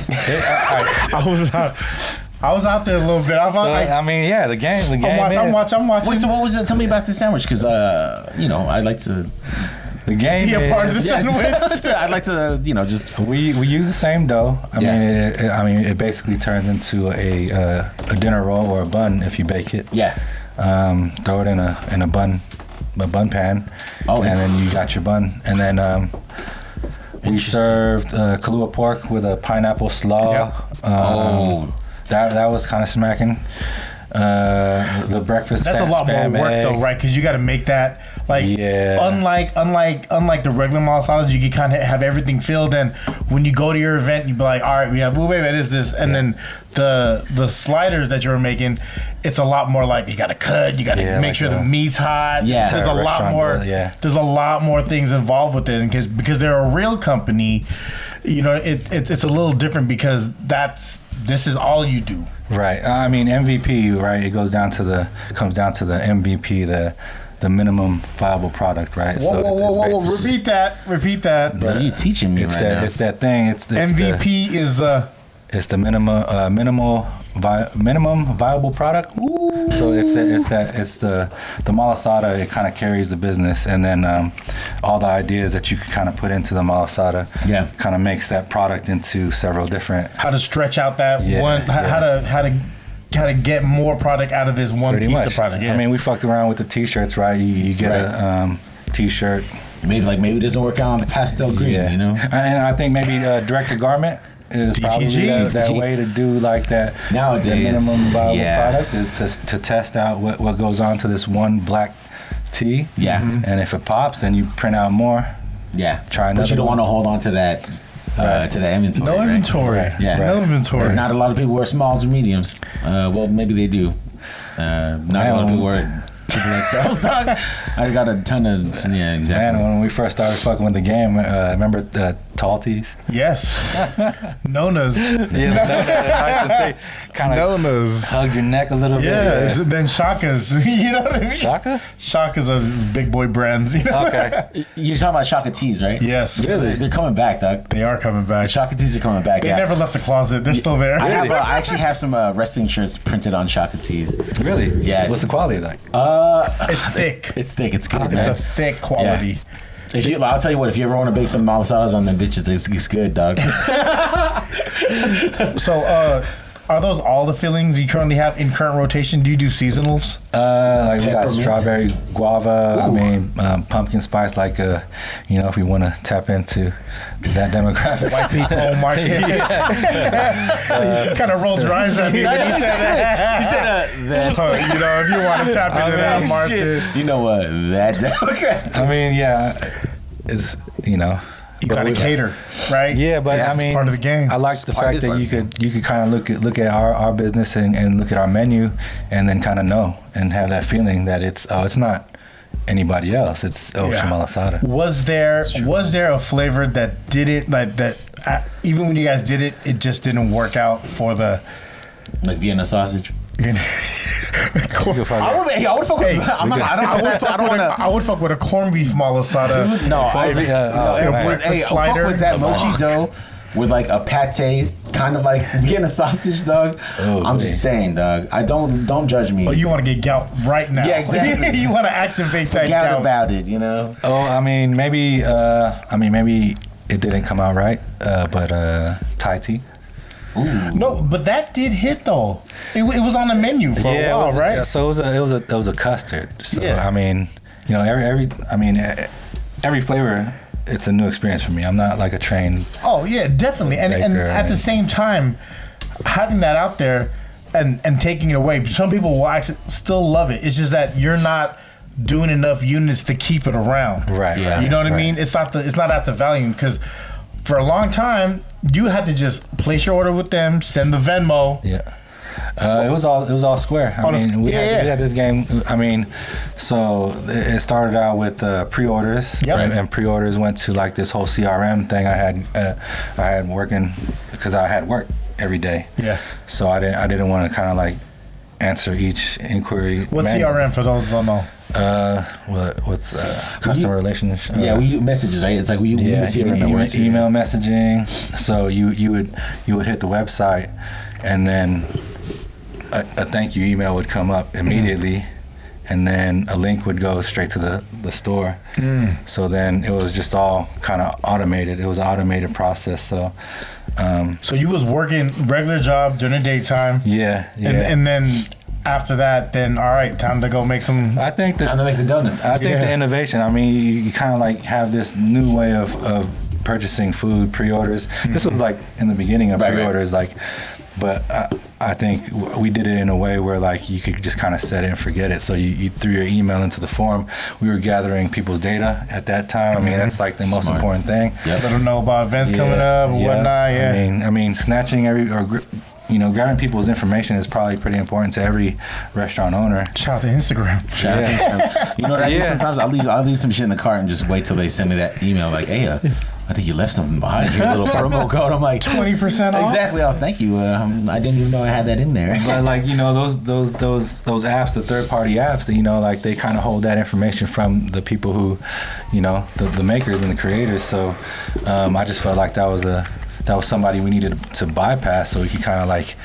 I was out there a little bit. The game. I'm watching. Wait, so what was it? Tell me about the sandwich, because I'd like to. The game be a part of the sandwich. I'd like to, just. We use the same dough. It basically turns into a dinner roll or a bun if you bake it. Yeah. Throw it in a bun pan. Oh, and then you got your bun, and then. We served Kahlua pork with a pineapple slaw. Yep. That was kind of smacking. The breakfast. That's a lot more spam work egg. though, right? Because you got to make that like unlike the regular malasadas, you can kind of have everything filled. And when you go to your event, you be like, all right, we have ube, this, and then the sliders that you're making, it's a lot more like you got to cut, you got to make sure the meat's hot. Yeah, there's a lot more. There's a lot more things involved with it, and because they're a real company, you know, it's a little different because this is all you do. Right. I mean, MVP, right? It comes down to the MVP, the minimum viable product, right? Whoa. Repeat that. Bro, you teaching me now. It's that thing. It's MVP is the minimum viable product. Ooh. So it's the Malasada. It kind of carries the business, and then all the ideas that you can kind of put into the Malasada, kind of makes that product into several different. How to stretch out that one? How to get more product out of this one piece of product? Yeah. I mean, we fucked around with the t-shirts, right? You get a t-shirt. Maybe it doesn't work out on the pastel green, you know. And I think maybe direct to garment is probably that way to do like that. Nowadays, the minimum viable product is to test out what goes on to this one black tee. Yeah. Mm-hmm. And if it pops, then you print out more. Yeah. Try another. But you don't want to hold on to that. To the inventory. No inventory. Right? Yeah. No inventory. Not a lot of people wear smalls or mediums. Well, maybe they do. Not a lot of people wear XLs. I got a ton of exactly. Man, when we first started fucking with the game, remember the tall tees? Yes. Nonas. Nice and thick. Kind of Nonas. Hug your neck a little bit. Yeah. Then Shakas. You know what I mean? Shaka? Shakas are big boy brands. You know? Okay. You're talking about Shaka tees, right? Yes. Really? They're coming back, dog. They are coming back. The Shaka tees are coming back. They never left the closet. They're still there. I actually have some wrestling shirts printed on Shaka tees. Really? Yeah. What's the quality like? It's thick. It's thick. It's good. It's a thick quality. Yeah. I'll tell you what. If you ever want to bake some malasadas on them bitches, it's good, dog. So, are those all the fillings you currently have in current rotation? Do you do seasonals? We got strawberry, guava. Ooh. I mean, pumpkin spice. Like, if we want to tap into that demographic, white people market. Kind of rolled your eyes at me when he said that. He said that. If you want to tap into that market, you know what that demographic. I mean, it's You gotta cater, right? Yeah, but I mean, part of the game. I like the fact that you could kind of look at our business and look at our menu, and then kind of know and have that feeling that it's not anybody else. It's Malasada. Was there a flavor that didn't even when you guys did it, it just didn't work out for the Vienna sausage? I would fuck with a corned beef malasada. Dude, I fuck with that mochi dough with like a pate, kind of like getting a sausage, dog. I'm just saying, dog. Don't judge me. Oh, you want to get gout right now? Yeah, exactly. You want to activate that gout about it, you know? Oh, I mean, maybe it didn't come out right, but Thai tea. Ooh. No, but that did hit though. It was on the menu for a while, right? Yeah, so it was a custard. So I mean, every flavor, it's a new experience for me. I'm not like a trained. Oh yeah, definitely. And at the same time, having that out there and taking it away, some people will actually still love it. It's just that you're not doing enough units to keep it around. Right. Yeah. You know what I mean? It's not at the volume because for a long time you had to just place your order with them, send the Venmo. Yeah. It was all square. I mean, we had this game. I mean, so it started out with pre-orders, and pre-orders went to like this whole CRM thing I had working because I had work every day. Yeah. So I didn't want to kind of like answer each inquiry. What's CRM for those who don't know? What's customer relations? We messages, right? It's like we use email messaging. So you would hit the website, and then a thank you email would come up immediately, and then a link would go straight to the store. So then it was just all kind of automated. It was an automated process. So you was working regular job during the daytime. Yeah. And then after that, then all right, time to go make some. Time to make the donuts. I think the innovation. I mean, you kind of like have this new way of purchasing food pre-orders. This was like in the beginning of pre-orders, like But I think we did it in a way where like you could just kind of set it and forget it. So you threw your email into the form. We were gathering people's data at that time. I mean, that's like the most important thing. Let them know about events coming up and whatnot. Yeah. I mean, snatching grabbing people's information is probably pretty important to every restaurant owner. Shout out to Instagram. Shout out to Instagram. You know what I do sometimes? I'll leave some shit in the cart and just wait till they send me that email like, hey, I think you left something behind. Here's a little promo code. I'm like 20% off. Exactly. Oh, thank you. I didn't even know I had that in there. But like those apps, the third party apps, that like they kind of hold that information from the people who, the makers and the creators. So I just felt like that was somebody we needed to bypass so we could kind of like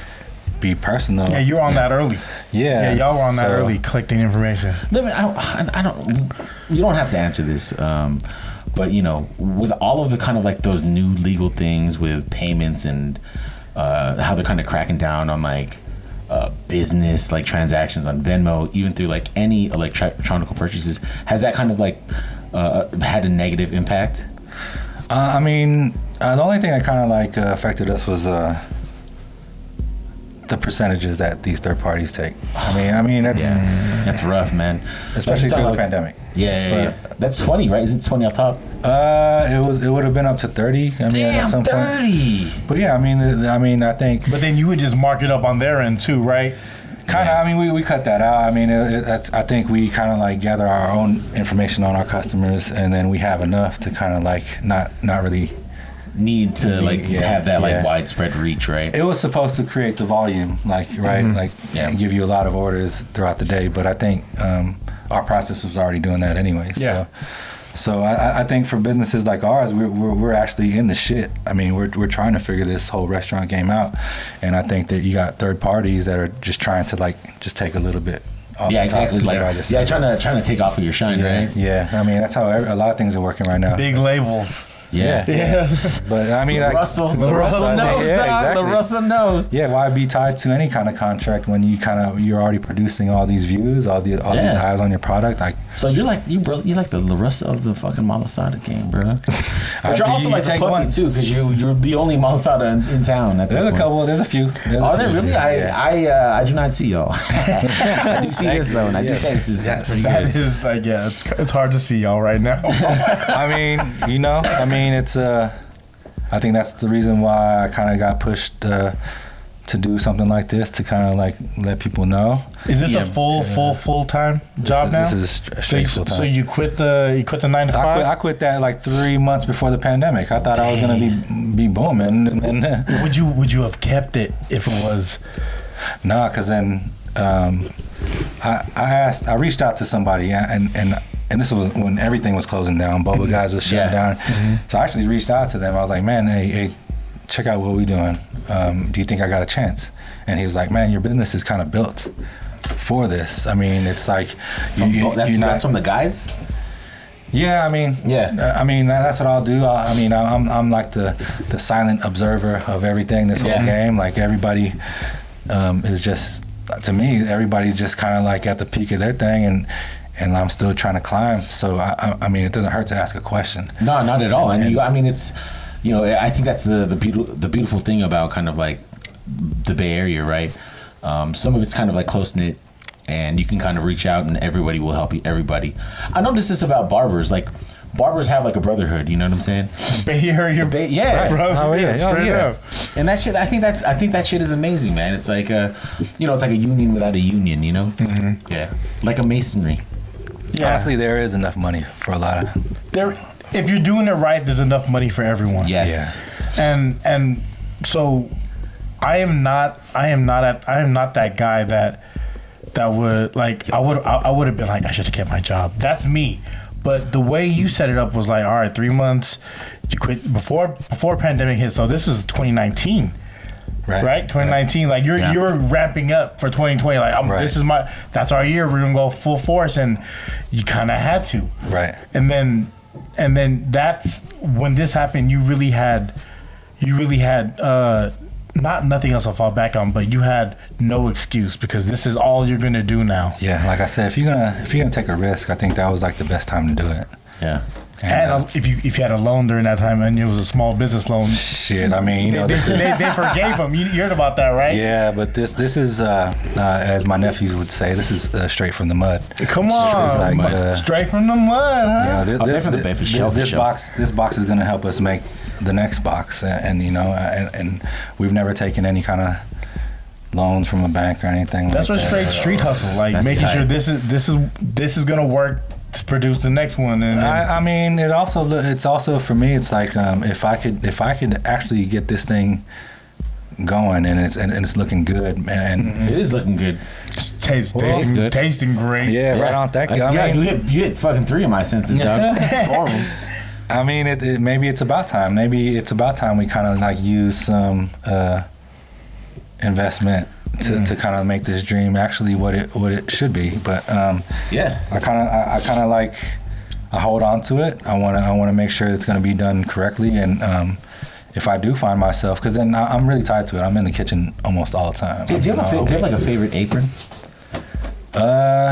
be personal. Yeah, you were on that early. Yeah, y'all were on that early collecting information. I don't. You don't have to answer this. But with all of the kind of like those new legal things with payments and how they're kind of cracking down on like business like transactions on Venmo, even through like any electronic purchases, has that kind of like had a negative impact? I mean, the only thing that kind of like affected us was the percentages that these third parties take. I mean that's rough, man. Especially through the pandemic. Yeah. That's 20, right? Is it 20 off top? It would have been up to 30. I mean, at some 30. Point. But yeah, I mean, I think. But then you would just mark it up on their end too, right? Kind of. I mean, we cut that out. I mean, I think we kind of like gather our own information on our customers, and then we have enough to kind of like not really need to have that like widespread reach, right? It was supposed to create the volume, give you a lot of orders throughout the day, but I think our process was already doing that anyway. So I think for businesses like ours, we're actually in the shit. I mean, we're trying to figure this whole restaurant game out, and I think that you got third parties that are just trying to like just take a little bit. Exactly. Trying to take off of your shine, right? Yeah. I mean, that's how a lot of things are working right now. Big labels. Yeah. Yes. But I mean, Russell knows, dog. Exactly. The Russell knows. Yeah. Why be tied to any kind of contract when you're already producing all these views, all these eyes on your product? Like, so you're like the Larissa of the fucking Malasada game, bro. But you're also like the puppy too, because you're the only Malasada in town. There's a few. Are there really? I do not see y'all. I do see this though, and I do taste this. Yes. That is like it's hard to see y'all right now. I mean, it's I think that's the reason why I kind of got pushed to do something like this, to kind of like let people know. Is this a full time job now? This is straight full time. So you quit the 9 to 5? I quit that like 3 months before the pandemic. I thought I was gonna be booming. And would you have kept it if it was? Nah, because then I reached out to somebody and this was when everything was closing down. Boba guys was shutting down. Mm-hmm. So I actually reached out to them. I was like, man, hey, check out what we're doing. Do you think I got a chance? And he was like, man, your business is kind of built for this. I mean, it's like that's from the guys. Yeah, I mean, I mean that's what I'll do. I'm like the silent observer of everything. This whole game, like everybody is just, to me, everybody's just kind of like at the peak of their thing, and I'm still trying to climb. So I mean, it doesn't hurt to ask a question. No, not at all. It's, I think that's the beautiful thing about kind of like the Bay Area, right? Some of it's kind of like close knit, and you can kind of reach out, and everybody will help you. Everybody. I noticed this about barbers. Like, barbers have like a brotherhood. You know what I'm saying? Bay Area, yeah, bro. Oh yeah. And that shit, I think that shit is amazing, man. It's like it's like a union without a union. Mm-hmm. Yeah, like a masonry. Yeah. Honestly, there is enough money for a lot of. If you're doing it right, there's enough money for everyone. Yes. Yeah. And so, I am not that guy that would like. I would have been like, I should have kept my job. That's me. But the way you set it up was like, all right, 3 months. You quit before pandemic hit. So this was 2019. Right? 2019. Like you're ramping up for 2020. Like this is that's our year. We're gonna go full force, and you kind of had to. Right. And then that's when this happened. You really had not nothing else to fall back on, but you had no excuse, because this is all you're gonna do now. Yeah, like I said, if you're gonna take a risk, I think that was like the best time to do it. Yeah. And if you had a loan during that time and it was a small business loan, shit, I mean, they forgave him. You heard about that, right? Yeah, but this is as my nephews would say, this is straight from the mud. Come on, straight from the mud, huh? This box is gonna help us make the next box, and we've never taken any kind of loans from a bank or anything. That's like what straight street hustle, like That's making tight. sure this is gonna work to produce the next one. And I mean, it's also for me. It's like if I could actually get this thing going and it's looking good, man. It is looking good. Tasting great. Yeah, right on. Thank you. You hit fucking 3 of my senses, dog. 4 of them. I mean, maybe it's about time. Maybe it's about time we kind of like use some investment to kind of make this dream actually what it should be. But I kind of like I hold on to it. I want to make sure it's going to be done correctly. And if I do find myself, because then I'm really tied to it. I'm in the kitchen almost all the time. Do you have like a favorite apron?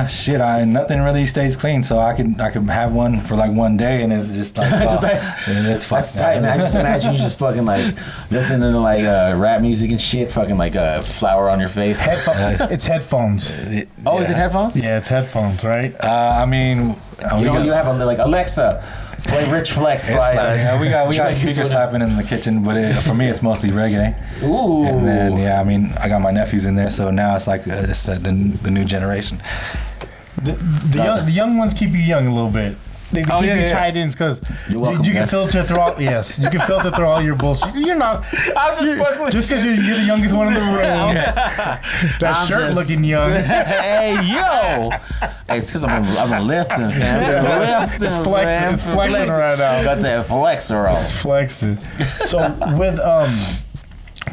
Shit, nothing really stays clean, so I could have one for like one day, and it's just like, it's fun. That's tight, man. I just imagine you just fucking like listening to like rap music and shit, fucking like flour on your face. It's headphones. Is it headphones? Yeah, it's headphones, right? I mean, you have them like Alexa, play Rich Flex by. We got speakers slapping in the kitchen, but for me it's mostly reggae. Ooh. And then I mean, I got my nephews in there, so now it's like it's the new generation. The young ones keep you young a little bit. They keep you tied in because you can filter through all. Yes, you can filter through all your bullshit. You're not. I'm just fucking with just because you're the youngest one in the room. That shirt looking young. Hey yo. Hey, it's because I'm a lifting, man. It's flexing right now. Got that flexer on. It's flexing. So with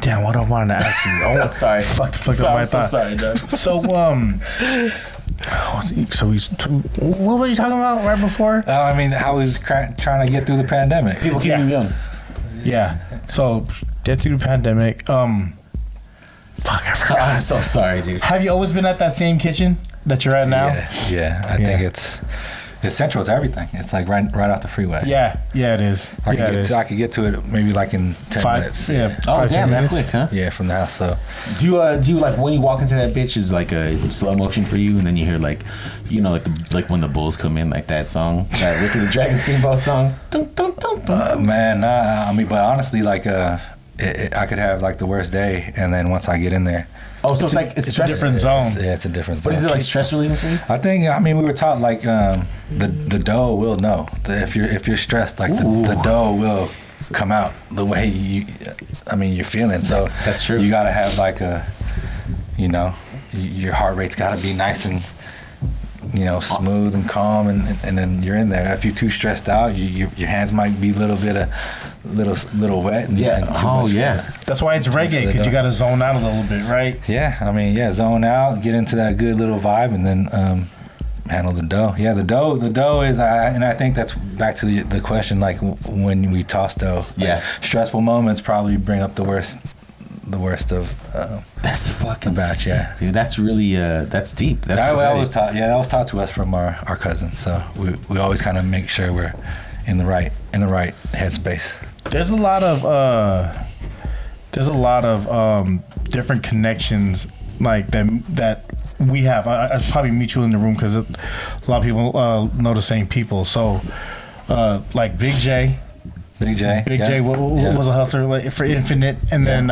damn, what I wanted to ask you. Oh, sorry. Fuck up my thought. Sorry, Doug. So what were you talking about right before? I mean, how was trying to get through the pandemic? People keep you young. Yeah. So get through the pandemic. Fuck, I forgot. I'm so sorry, dude. Have you always been at that same kitchen that you're at now? Yeah. I think it's central to everything. It's like right off the freeway. Yeah, it is. I could get to it maybe like in 10 minutes. Yeah. Oh, damn, that quick, huh? Yeah, from the house. So do you like when you walk into that bitch is like a slow motion for you, and then you hear like when the bulls come in, like that song, that Ricky the Dragon Steamboat song. Dun, dun, dun, dun. Man, nah, I mean, but honestly, like I could have like the worst day, and then once I get in there. Oh, so it's a different zone. It's a different zone. What is it, like stress relieving for you? I think, we were taught like the dough will know. If you're stressed, like the dough will come out the way you're feeling. So that's true. You gotta have like your heart rate's gotta be nice and smooth and calm, and then you're in there. If you're too stressed out, your hands might be a little wet. And That's why it's reggae, because you got to zone out a little bit, right? Yeah, zone out, get into that good little vibe, and then handle the dough. Yeah, the dough is, and I think that's back to the question, like when we toss dough. Yeah, stressful moments probably bring up the worst of that's fucking batch. Yeah, dude, that's really that's deep. That was taught. Yeah, that was taught to us from our cousins. So we always kind of make sure we're in the right headspace. There's a lot of different connections like that we have. I probably meet you in the room because a lot of people know the same people. So like Big J. Big J was a hustler like, for Infinite, and then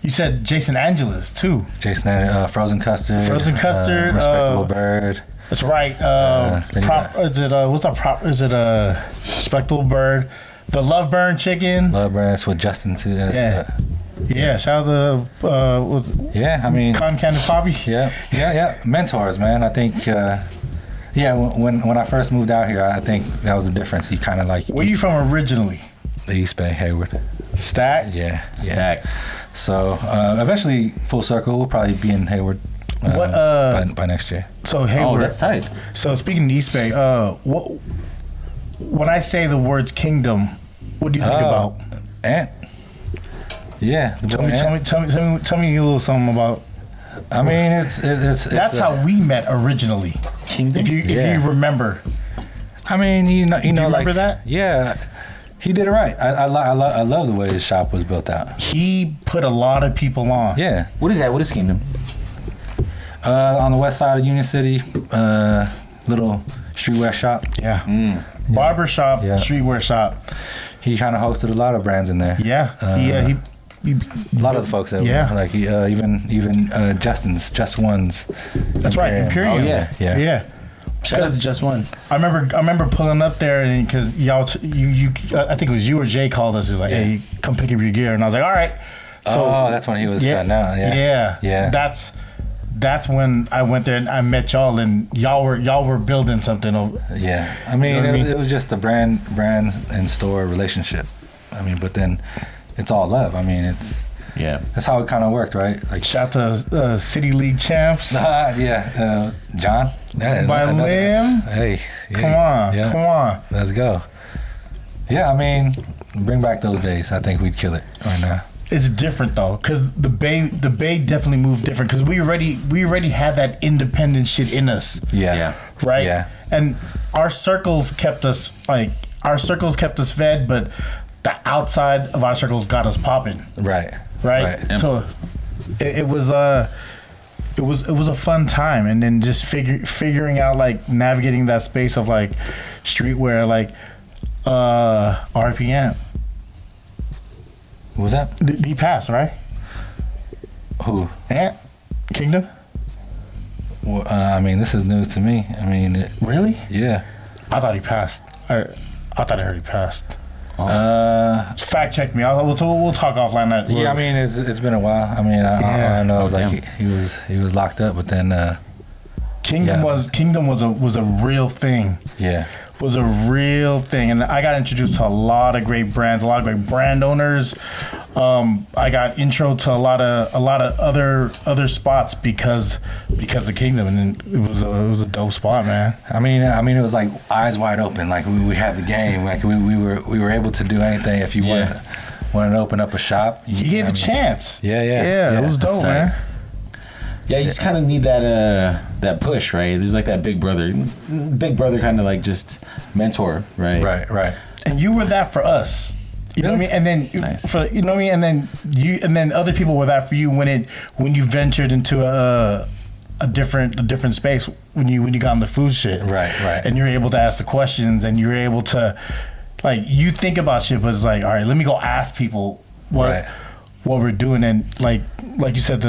you said Jason Angeles too. Jason Angeles, Frozen Custard, Respectable Bird. That's right. Is it Respectable Bird? The Love Burn Chicken. Love Burn. That's with Justin too. Yeah. Shout out to Con Can and Poppy. Yeah. Mentors, man. I think. When I first moved out here, I think that was the difference. You kind of like. Where you from originally? The East Bay, Hayward. Stack? Yeah. So eventually, full circle, we'll probably be in Hayward by next year. So Hayward. Oh, that's tight. So speaking of East Bay, when I say the words kingdom, what do you think about? Ant. Yeah. Tell me a little something about. I mean, it's that's how we met originally. Kingdom. If you remember. I mean, you know, Do you remember like, that? Yeah, he did it right. I love the way his shop was built out. He put a lot of people on. Yeah. What is that? What is Kingdom? On the west side of Union City, little streetwear shop. Yeah. Barber shop, Yeah. streetwear shop. He kind of hosted a lot of brands in there. Yeah. He A lot of the folks that Yeah. were, like even Justin's, Just One's. That's right, Imperium. Oh, yeah. Yeah. Shout out to Just One. I remember pulling up there and because y'all, you, I think it was you or Jay called us. He was like, "Hey, come pick up your gear," and I was like, "All right." So That's when he was cutting out. Yeah. That's when I went there and I met y'all, and y'all were building something over. Yeah. I mean, You know what I mean? it was just the brand and store relationship. I mean, but then it's all love. I mean, that's how it kind of worked, right? Like, Shout out to City League champs. John. By Lim. Hey. Yeah. Come on. Let's go. Yeah, I mean, bring back those days. I think we'd kill it right now. It's different though, cause the Bay definitely moved different, cause we already had that independent shit in us. Yeah. Right. Yeah. And our circles kept us fed, but the outside of our circles got us popping. Right. Right. So it was a fun time, and then just figuring out like navigating that space of like streetwear, like RPM. What was that? He passed, right? Who? Ant Kingdom. Well, I mean, this is news to me. I mean, Really? yeah. I thought he passed. I thought I heard he passed. Fact check me. We'll talk offline. Yeah, I mean, it's been a while. I mean, all I know is like damn. he was locked up, but then Kingdom was a real thing. Yeah. Was a real thing, and I got introduced to a lot of great brands, a lot of great brand owners. I got intro to a lot of other spots because of Kingdom, and it was a dope spot, man. I mean, it was like eyes wide open. Like we had the game. Like we were able to do anything. If you wanted to open up a shop, He gave a chance. Yeah. It was dope, man. Yeah, you just kind of need that push, right? There's like that big brother kind of like just mentor, right? Right. And you were that for us. You know what I mean? And then Nice. for you know what I mean? And then other people were that for you when you ventured into a different space when you got on the food shit. Right. And you're able to ask the questions, and you're able to like you think about shit, but it's like, all right, let me go ask people what we're doing, and like you said,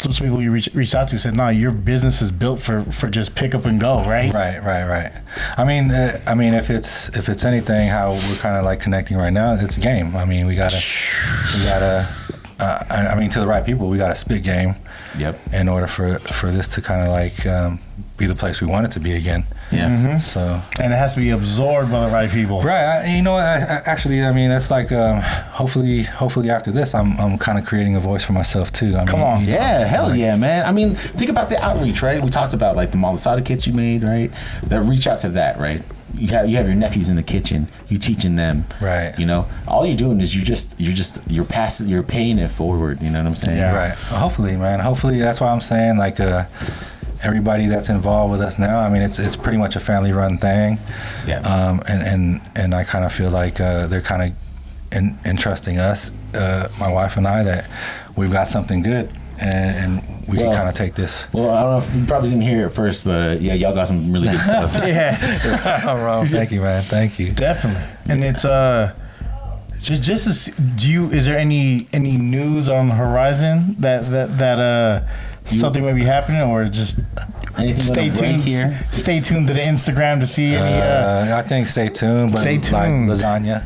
some people you reached out to said, "No, your business is built for just pick up and go, right?" Right. I mean, if it's anything, how we're kind of like connecting right now, it's game. I mean, we gotta. I mean, to the right people, we gotta spit game. Yep. In order for this to kind of like be the place we want it to be again. Yeah. Mm-hmm. So. And it has to be absorbed by the right people. Right. Actually, I mean, that's like hopefully after this, I'm kind of creating a voice for myself too. I mean, Come on. Yeah, hell yeah, man. I mean, think about the outreach, right? We talked about like the Malasada kits you made, right? That reach out to that, right? You have your nephews in the kitchen. You teaching them, right? You know, all you're doing is you're passing, you're paying it forward. You know what I'm saying? Yeah. Right. Hopefully, man. Hopefully, that's why I'm saying like everybody that's involved with us now. I mean, it's pretty much a family-run thing. Yeah. And I kind of feel like they're kind of entrusting us, my wife and I, that we've got something good, and we can kind of take this. Well, I don't know if you probably didn't hear it first, but yeah, y'all got some really good stuff. Yeah. All right. Thank you, man. Thank you. Definitely. And it's just is there any news on the horizon that something may be happening, or just Anything stay gonna break tuned here? Stay tuned to the Instagram to see any I think stay tuned. But Stay tuned. Like lasagna.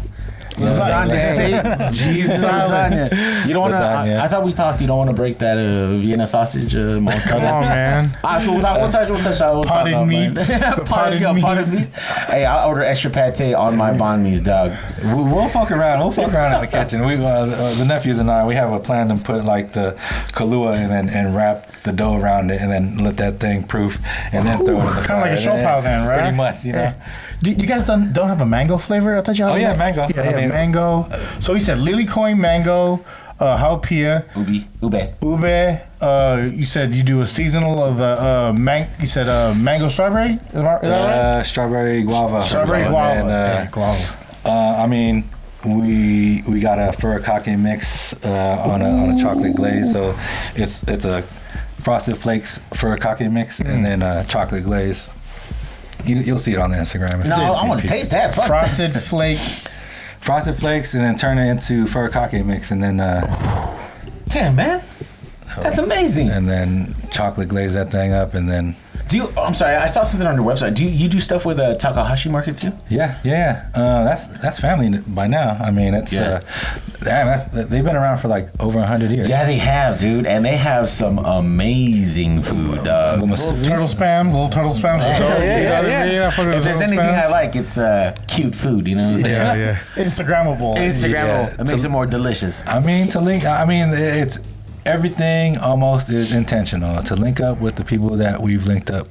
Lasagna. Jesus, lasagna. You don't want to. I thought we talked. You don't want to break that Vienna sausage. Come on, man. All right, so we'll touch that. We'll Potted talk meat. about Potted meat. Hey, I'll order extra pate on my banh mi's, dog. We'll fuck around. We'll fuck around in the kitchen. We the nephews and I, we have a plan to put like the Kahlua and wrap the dough around it, and then let that thing proof, and then throw it in the Kind of like a show pile then, right? Pretty much, you know. You guys don't have a mango flavor? I thought you had mango. Yeah, I mean, mango. So he said lily coin mango, Haupia, Ube. You said you do a seasonal of the mango strawberry. Is that right? Strawberry guava. Strawberry guava. And, guava. I mean, we got a furikake mix on a chocolate glaze, so it's a Frosted Flakes furikake mix and then chocolate glaze. You'll see it on the Instagram. No, I want to taste that. Fuck Frosted Flake. Frosted Flakes, and then turn it into furikake mix, and then damn, man, that's amazing. And then chocolate glaze that thing up, and then. I'm sorry, I saw something on your website. Do you do stuff with Takahashi Market too? Yeah. That's family by now. I mean, it's they've been around for like over 100 years. Yeah, they have, dude, and they have some amazing food. Little turtle spam. If there's anything I like, it's cute food. You know what I'm saying? Yeah. Instagrammable. It makes it more delicious. I mean, it's. Everything almost is intentional to link up with the people that we've linked up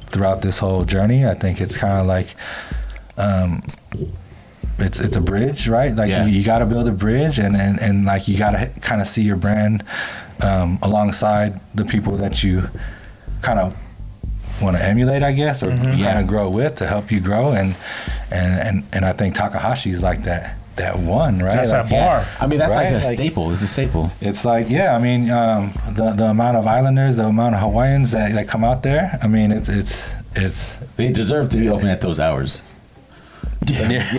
throughout this whole journey. I think it's kind of like it's a bridge, right? Like you got to build a bridge, and like you got to kind of see your brand alongside the people that you kind of want to emulate, I guess, or kind of grow with to help you grow. And I think Takahashi's like that one, right? That's like, that bar. I mean, that's like a staple. It's a staple. It's like, I mean, the amount of islanders, the amount of Hawaiians that come out there. I mean, it's they deserve to be open at those hours. Right. It's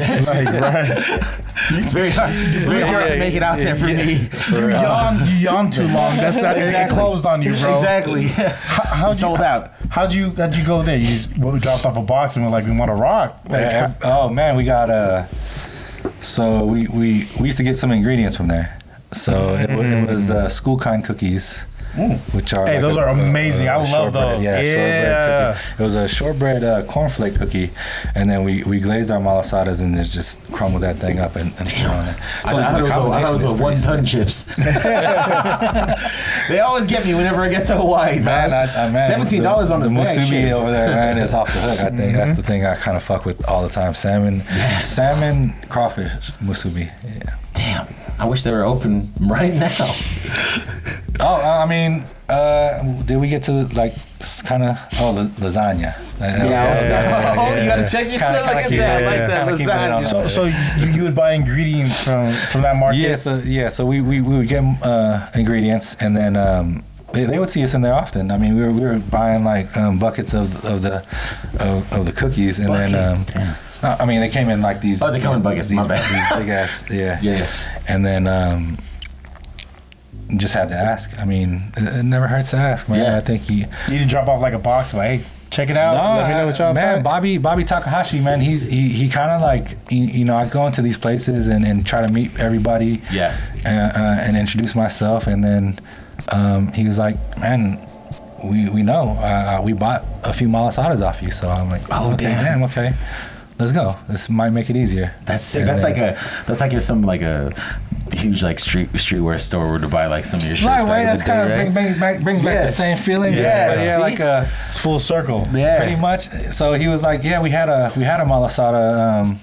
very hard. It's very hard to make it out there for me. You yawn too long. It closed on you, bro. Exactly. How sold out. How'd you go there? You just dropped off a box and we're like, we want to rock. Like, oh man, we got so we used to get some ingredients from there. So it was school kind cookies. Which are those are amazing. I love those. Shortbread cookie. It was a shortbread cornflake cookie, and then we glazed our malasadas and just crumbled that thing up and put on it. So I thought it was a 1-ton chips. They always get me whenever I get to Hawaii. Man, $17 on this bag. The musubi over there, man, is off the hook. I think that's the thing I kind of fuck with all the time. Salmon, crawfish, musubi. Yeah. Damn. I wish they were open right now. I mean, did we get to like kind of lasagna? You gotta check your stuff. Look at that, like that lasagna. So you would buy ingredients from that market? So we would get ingredients, and then they would see us in there often. I mean, we were buying like buckets of the cookies, and then. I mean, they came in like these. Oh, they come in buckets. My bad. These big ass, yeah. And then just had to ask. I mean, it never hurts to ask, man. Yeah. I think you didn't drop off like a box, but hey, check it out. Let me know what y'all man, think. Bobby Takahashi, man. He kind of like I go into these places and try to meet everybody. Yeah. And introduce myself, and then he was like, man. We know we bought a few malasadas off you, so I'm like, damn, okay. Let's go. This might make it easier. That's sick. That's like if some like a huge like streetwear store were to buy like some of your shirts. Right. That's kind of brings back the same feeling. It's full circle. Yeah, pretty much. So he was like, we had a Malasada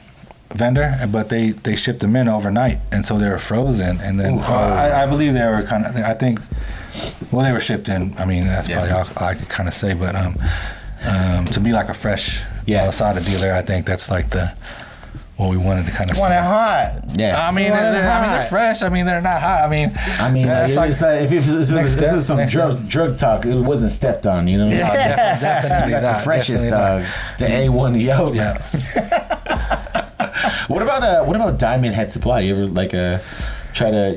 vendor, but they shipped them in overnight, and so they were frozen. And then I believe they were kind of. I think. Well, they were shipped in. I mean, that's probably all I could kind of say, but to be like a fresh Malasada dealer, I think that's like what we wanted to kind of. Want it hot? Yeah. I mean, they're fresh. I mean, they're not hot. I mean, if this is some drug talk, it wasn't stepped on. You know. Yeah, definitely not. The freshest dog, the A1 yolk. Yeah. What about Diamond Head Supply? You ever try to,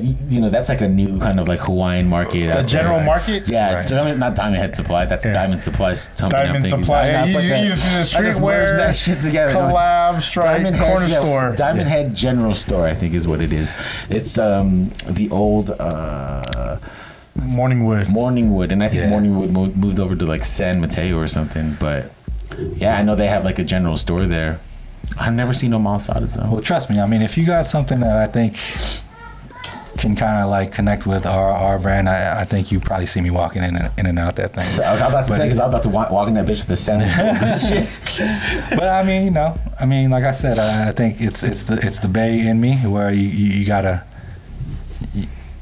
that's like a new kind of like Hawaiian market. The general market? Yeah, right. Not Diamond Head Supply. That's Diamond Supply's company. Diamond Supply. Yeah, you using the streetwear, that shit together. Collab, stripe, corner store. Diamond Head General Store, I think is what it is. It's the old Morningwood, and I think Morningwood moved over to like San Mateo or something. But yeah, I know they have like a general store there. I've never seen no malasadas though. Well, trust me. I mean, if you got something that I think can kind of like connect with our brand, I think you probably see me walking in and out that thing. So I was about to say, because I was about to walk in that bitch with the sandwich. But I mean, like I said, I think it's the Bay in me where you gotta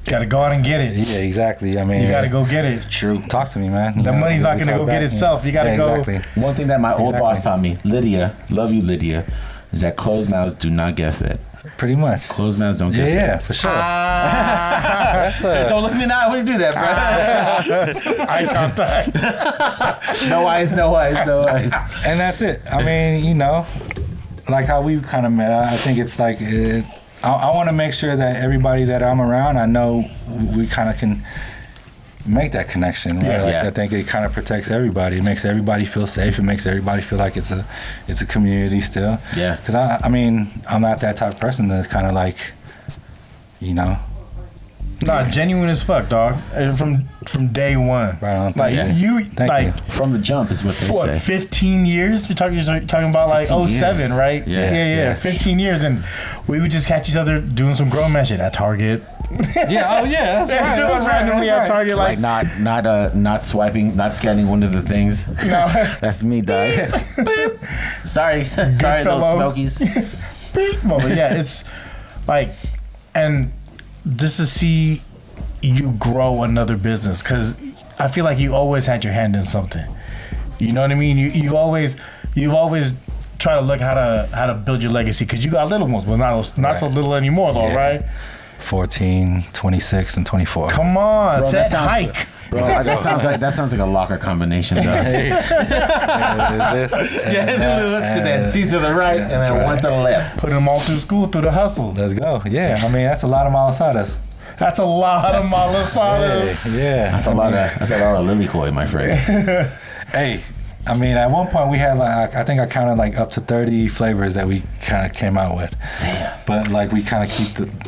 Gotta go out and get it. Yeah, exactly. I mean, You gotta go get it. True. talk to me, man. The money's not gonna go get itself. You gotta go. Exactly. One thing that my old boss taught me, Lydia, love you, Lydia, is that closed mouths do not get fed. Pretty much. Closed mouths don't get fed. Yeah, for sure. That's Don't look at me now when you do that, bro. Eye contact. No eyes. and that's it. I mean, you know, like how we kind of met. I think it's like I want to make sure that everybody that I'm around, I know we kind of can make that connection. Right? Yeah, Like, yeah. I think it kind of protects everybody. It makes everybody feel safe. It makes everybody feel like it's a community still. Yeah. Because I mean, I'm not that type of person that's kind of like, you know. Nah, genuine as fuck, dog. From day one. Right on. Like Yeah. you, Thank like you. From the jump is what they what, say. 15 years? You're talking about like 15 07, years. right? Yeah. Yeah. 15 years, and we would just catch each other doing some grown man shit at Target. Yeah. Oh yeah. That's right. Do That's us right, randomly that's at right. Target, Like like not swiping, not scanning one of the things. no. That's me, dog. sorry, little fellow. smokies. Beep. But yeah, it's like, and just to see you grow another business, because I feel like you always had your hand in something. You know what I mean? You've always try to look how to build your legacy, because you got little ones, but not so little anymore though, Yeah. right? 14, 26, and 24. Come on, Bro, set hike. Bro, that sounds like a locker combination, dog. Two to the right and then one to the left. Put them all through school through the hustle. Let's go. Yeah, I mean that's a lot of malasadas. That's a lot of malasada. Yeah. That's a lot of lilikoi, my friend. Hey, I mean at one point we had like I think I counted like up to 30 flavors that we kind of came out with. Damn. But like we kind of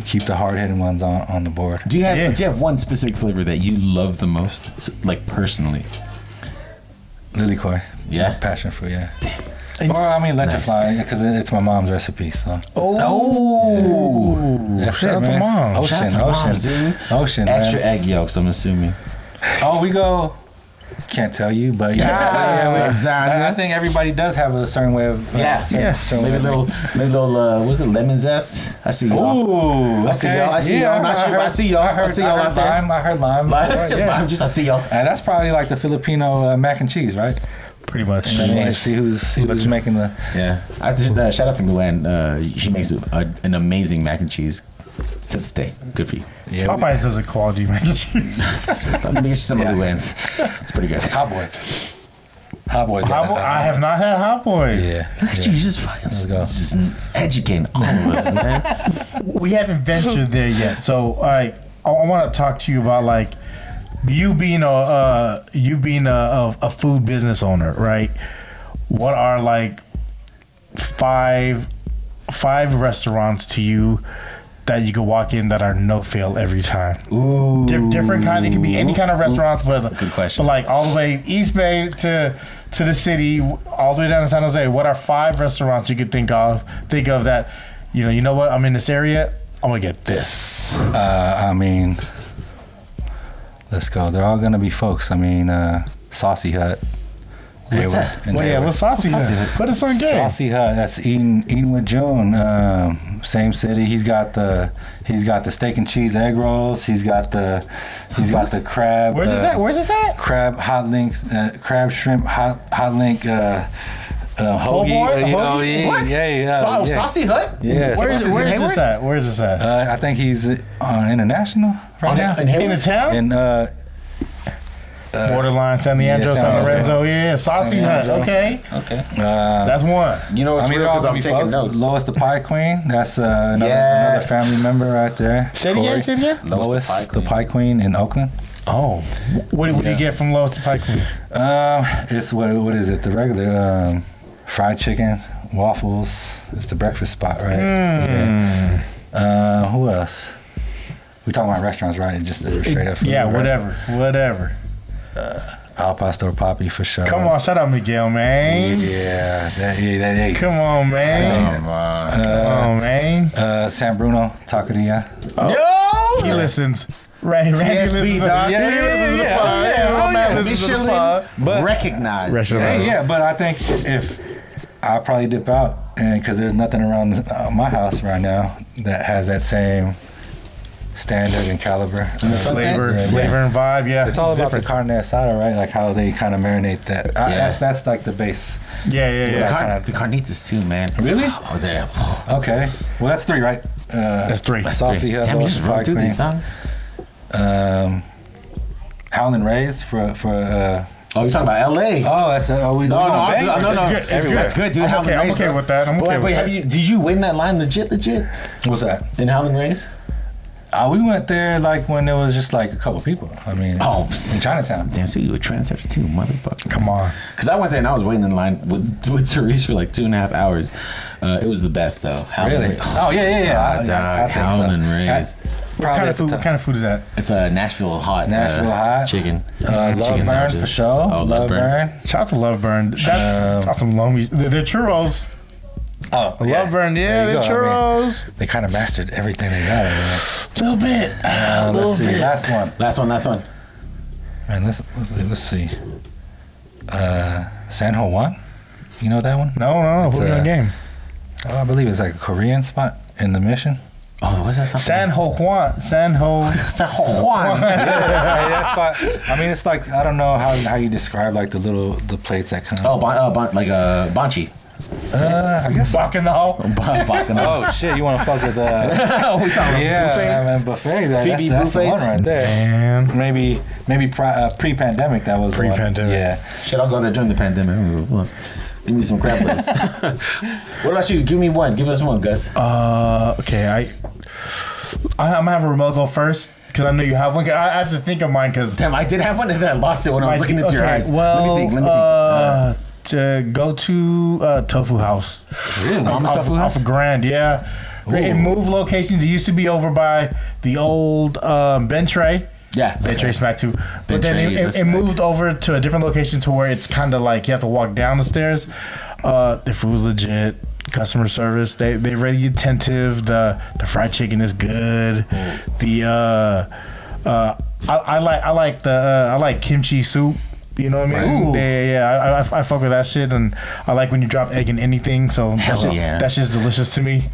keep the hard hitting ones on the board. Do you have one specific flavor that you love the most, like personally? Lilikoi. Yeah? Passion fruit. Yeah. And- Or I mean electrify because it's my mom's recipe. So. Oh, That's shout it, out to man. mom. Ocean, Shout out to ocean, moms, dude. ocean, Extra man. egg yolks, I'm assuming. Oh, we go. Can't tell you, but I think everybody does have a certain way of. certain Maybe way a of- little, what's it, lemon zest? I see y'all. Ooh, I see y'all. I see y'all. Not sure, but I see y'all. I see y'all out there. I heard lime. I'm just, I see y'all. And that's probably like the Filipino mac and cheese, right? Pretty much. And then see who's making the. Yeah. I just, shout out to Luann. She makes an amazing mac and cheese to this day. Good for you. Yeah, Popeyes does a quality mac and cheese. Let me get you some of Luann's. It's pretty good. Hot Boys. Hot Boys. I have not had Hot Boys. Yeah. Look at you, you just fucking just educating all of us, man. We haven't ventured there yet, so I want to talk to you about like you being a food business owner, right? What are like five restaurants to you that you could walk in that are no fail every time? Ooh. Different kind. It could be any kind of restaurants, but Good question. But like all the way East Bay to the city, all the way down to San Jose. What are 5 restaurants you could think of that, you know what? I'm in this area. I'm gonna get this. I mean, let's go. They're all gonna be folks. I mean, Saucy Hut. What's that? What's Saucy Hut? Put us on game. Saucy Hut. That's eating with June. Same city. He's got the steak and cheese egg rolls. He's got the crab. Where's this at? Crab hot links. Crab shrimp hot link. Hoagie. boy? Oh Hoagie? yeah. What? Yeah. Saucy Hut? Yeah. Where's this at? Where's this at? I think he's on International right now. In the town? In Borderline San Leandro, yeah, San San Lorenzo. Yeah, Saucy Hut. Okay, Okay. that's one. You know what's I mean, real they're all because gonna I'm be taking folks. notes. Lois the Pie Queen. That's another Yeah. family member right there. Say it again. Lois the Pie Queen in Oakland. Oh, what do you get from Lois to Pike Queen? It's what is it? The regular fried chicken, waffles. It's the breakfast spot, right? Yeah. Who else? We talking about restaurants, right? Just straight up food. Yeah, right? whatever. Al Pastor Poppy for sure. Come on, shout out Miguel, man. Yeah. Come on, man. Come on. Come on, man. San Bruno Taqueria. Yo, he listens. Randy TSB, listens. dog. Yeah, he listens to the pod. Yeah, man listens to the pod. But Recognize. yeah, but I think if I'll probably dip out, and because there's nothing around my house right now that has that same standard and caliber. Flavor, Yeah, flavor and vibe. Yeah, It's all about different. the carne asada, right? Like how they kind of marinate that. That's like the base. Yeah. The carnitas too, man. Really? Oh, damn. Okay. Well, that's 3, right? That's 3. Saucy Damn, you just run through these, dog. Howlin' Rays for Oh, you're talking about LA? oh, that's we No, going no, bang? no, It's good. It's good. That's good, dude. I'm okay, Howlin' I'm Rays, okay bro. with that. I'm okay with Wait, that. did you win that line legit? What's that? In Howlin' Rays? We went there like when there was just like a couple people. I mean, in Chinatown. Damn, so you a trendsetter too, motherfucker. Come on. Because I went there and I was waiting in line with Therese for like 2.5 hours. It was the best though. Really? Oh yeah. Dog, Howlin' Rays. What kind of food is that? It's a Nashville hot. Chicken. Love chicken Burn sandwiches. for sure. Oh, Love Burn. Shout out to Love Burn. That's some loamy. The churros. Oh, Love Burn. Yeah, There the you go. churros. They kind of mastered everything they got. A little bit. Let's see. Last one. Last one. Man, let's see. San Juan. You know that one? No. Put me on game. Oh, I believe it's like a Korean spot in the Mission. Oh, what's that? San Juan. San Juan. Hey, that spot. I mean, it's like I don't know how you describe like the plates that come. Oh, like a banchi. I guess. Bacchanal. Bacchanal. Oh shit! You want to fuck with we talking yeah, buffets? Buffet. Phoebe That's the buffets? one right there. Man. Maybe pre-pandemic that was the one. Pre-pandemic. Yeah. Shit, I'll go there during the pandemic. Give me some crab legs. What about you? Give me one. Give us one, Gus. Okay. I'm gonna have Ramel go first because I know you have one. I have to think of mine because Damn, I did have one and then I lost it when I was looking into your eyes. Well, let me think. to go to Tofu House. Really? Mama's Tofu House? Off of Grand, yeah. Great. It moved locations. It used to be over by the old Ben Tray. Yeah. Ben Tray Smack too. But then Tray, it moved over to a different location to where it's kind of like you have to walk down the stairs. The food's legit. Customer service, they really attentive. The fried chicken is good. I like kimchi soup. You know what I mean? I fuck with that shit, and I like when you drop egg in anything. So that's just delicious to me.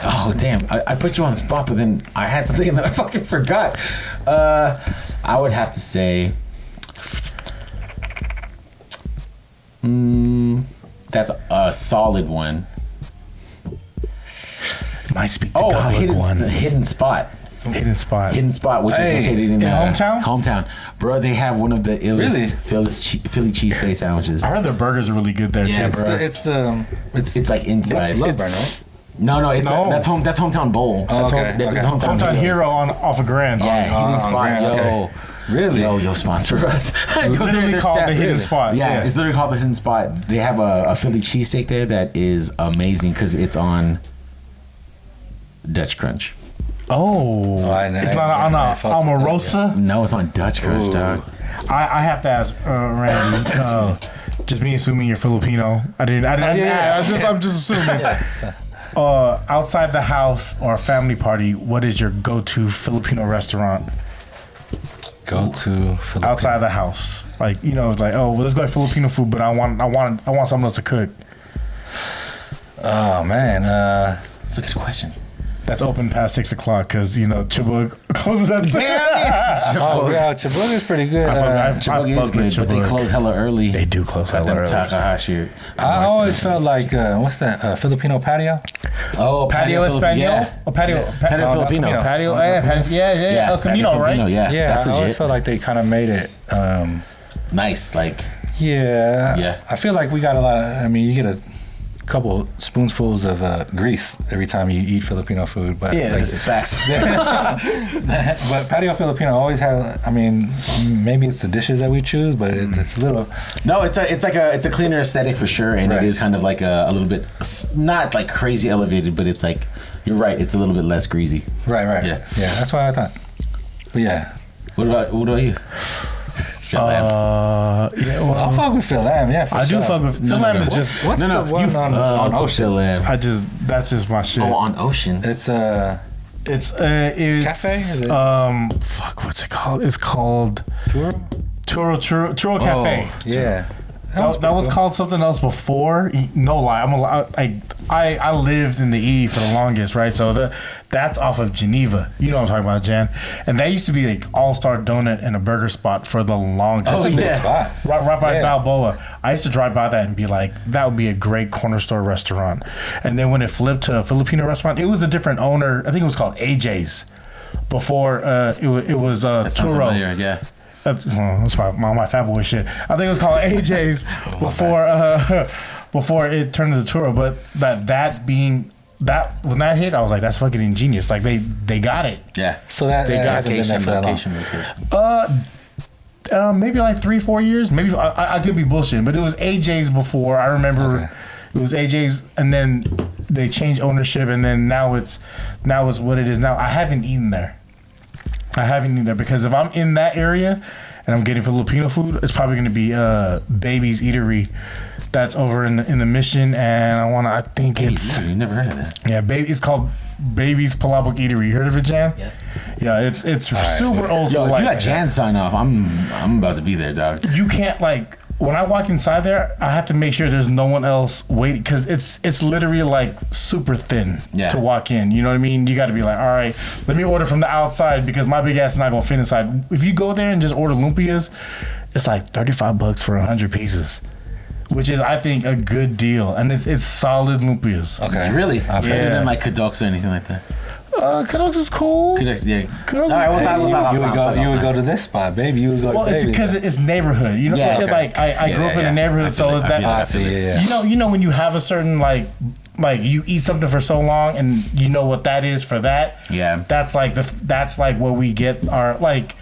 Oh damn! I put you on the spot, but then I had something that I fucking forgot. I would have to say, that's a solid one. Might speak the Gaelic one. The hidden spot. Hidden spot, which is located in hometown. Hometown, bro. They have one of the illest Philly cheesesteak sandwiches. I heard their burgers are really good there Yeah, too. bro. It's like inside. Love Burn, right? No, that's hometown bowl. Oh, okay. That's hometown hero off of Grand. Yeah, hidden spot. Grand, Yo, okay. Really? Yo, sponsor us. It's literally called the hidden spot. Yeah, it's literally called the hidden spot. They have a Philly cheesesteak there that is amazing because it's on Dutch Crunch. It's not on Omarosa. No, it's on Dutch Crunch, dog. I have to ask Randy. Just me assuming you're Filipino. I didn't. I'm just assuming. Outside the house or a family party, what is your go-to Filipino restaurant? Outside the house, like it's like let's go to Filipino food, but I want someone else to cook. Oh man, That's a good question. That's open past 6 o'clock because Chibug closes at 6. oh yeah, Chibug is pretty good. Chibug is good, but they close hella early. They do close hella early. Takahashi. I always felt like what's that Filipino patio? Oh, Patio Espanol. Yeah. Patio Filipino. Patio. Yeah. El Camino, right? Yeah, that's I always legit. felt like they kind of made it. Nice, like. Yeah. I feel like we got a lot of. I mean, you get a couple spoonfuls of grease every time you eat Filipino food, but It's facts. But Patio Filipino always had. I mean, maybe it's the dishes that we choose, but it's a little. No, it's a cleaner aesthetic for sure, and it is kind of like a little bit not like crazy elevated, but it's like you're right. It's a little bit less greasy. Right. Yeah. That's what I thought. But yeah. What about you? I'll fuck with Phil Lamb. Yeah, I do fuck with Phil Lamb. Is just what's the one on Ocean? Phil Lamb. that's just my shit. Oh, on Ocean. It's Cafe? Is it? Fuck, what's it called? It's called Churro Cafe. Yeah. That was called something else before. No lie, I lived in the E for the longest, right? So that's off of Geneva. You know what I'm talking about, Jan. And that used to be like all-star donut and a burger spot for the longest. Oh, yeah. Spot. Right by Balboa. I used to drive by that and be like, that would be a great corner store restaurant. And then when it flipped to a Filipino restaurant, it was a different owner. I think it was called AJ's before it was Turo. Familiar, yeah. That's my fat boy shit. I think it was called AJ's before it turned into Turo. But that being that when that hit, I was like, that's fucking ingenious. Like they got it. Yeah. So that they got location. Maybe like 3-4 years. Maybe I could be bullshitting, but it was AJ's before. I remember it was AJ's, and then they changed ownership, and then now it's what it is now. I haven't eaten there because if I'm in that area and I'm getting Filipino food, it's probably going to be Baby's Eatery. That's over in the Mission, and I think it's. You never heard of that? Yeah, it's called Baby's Palabok Eatery. You heard of it, Jan? Yeah. Yeah, it's super old school. Yo, if you got Jan sign off, I'm about to be there, dog. You can't like when I walk inside there, I have to make sure there's no one else waiting because it's literally like super thin to walk in. You know what I mean? You got to be like, all right, let me order from the outside because my big ass is not gonna fit inside. If you go there and just order lumpias, it's like $35 for 100 pieces. Which is, I think, a good deal, and it's solid lumpias. Okay, really? Okay. Better than like Kadoks or anything like that. Kadoks is cool. Kadoks, yeah. Kadoks all right, we'll talk. You would go to this spot, baby. You would go. Well, it's because it's neighborhood. You know, like I grew up in a neighborhood, so that you know when you have a certain like you eat something for so long, and you know what that is for that. Yeah, that's like where we get our like.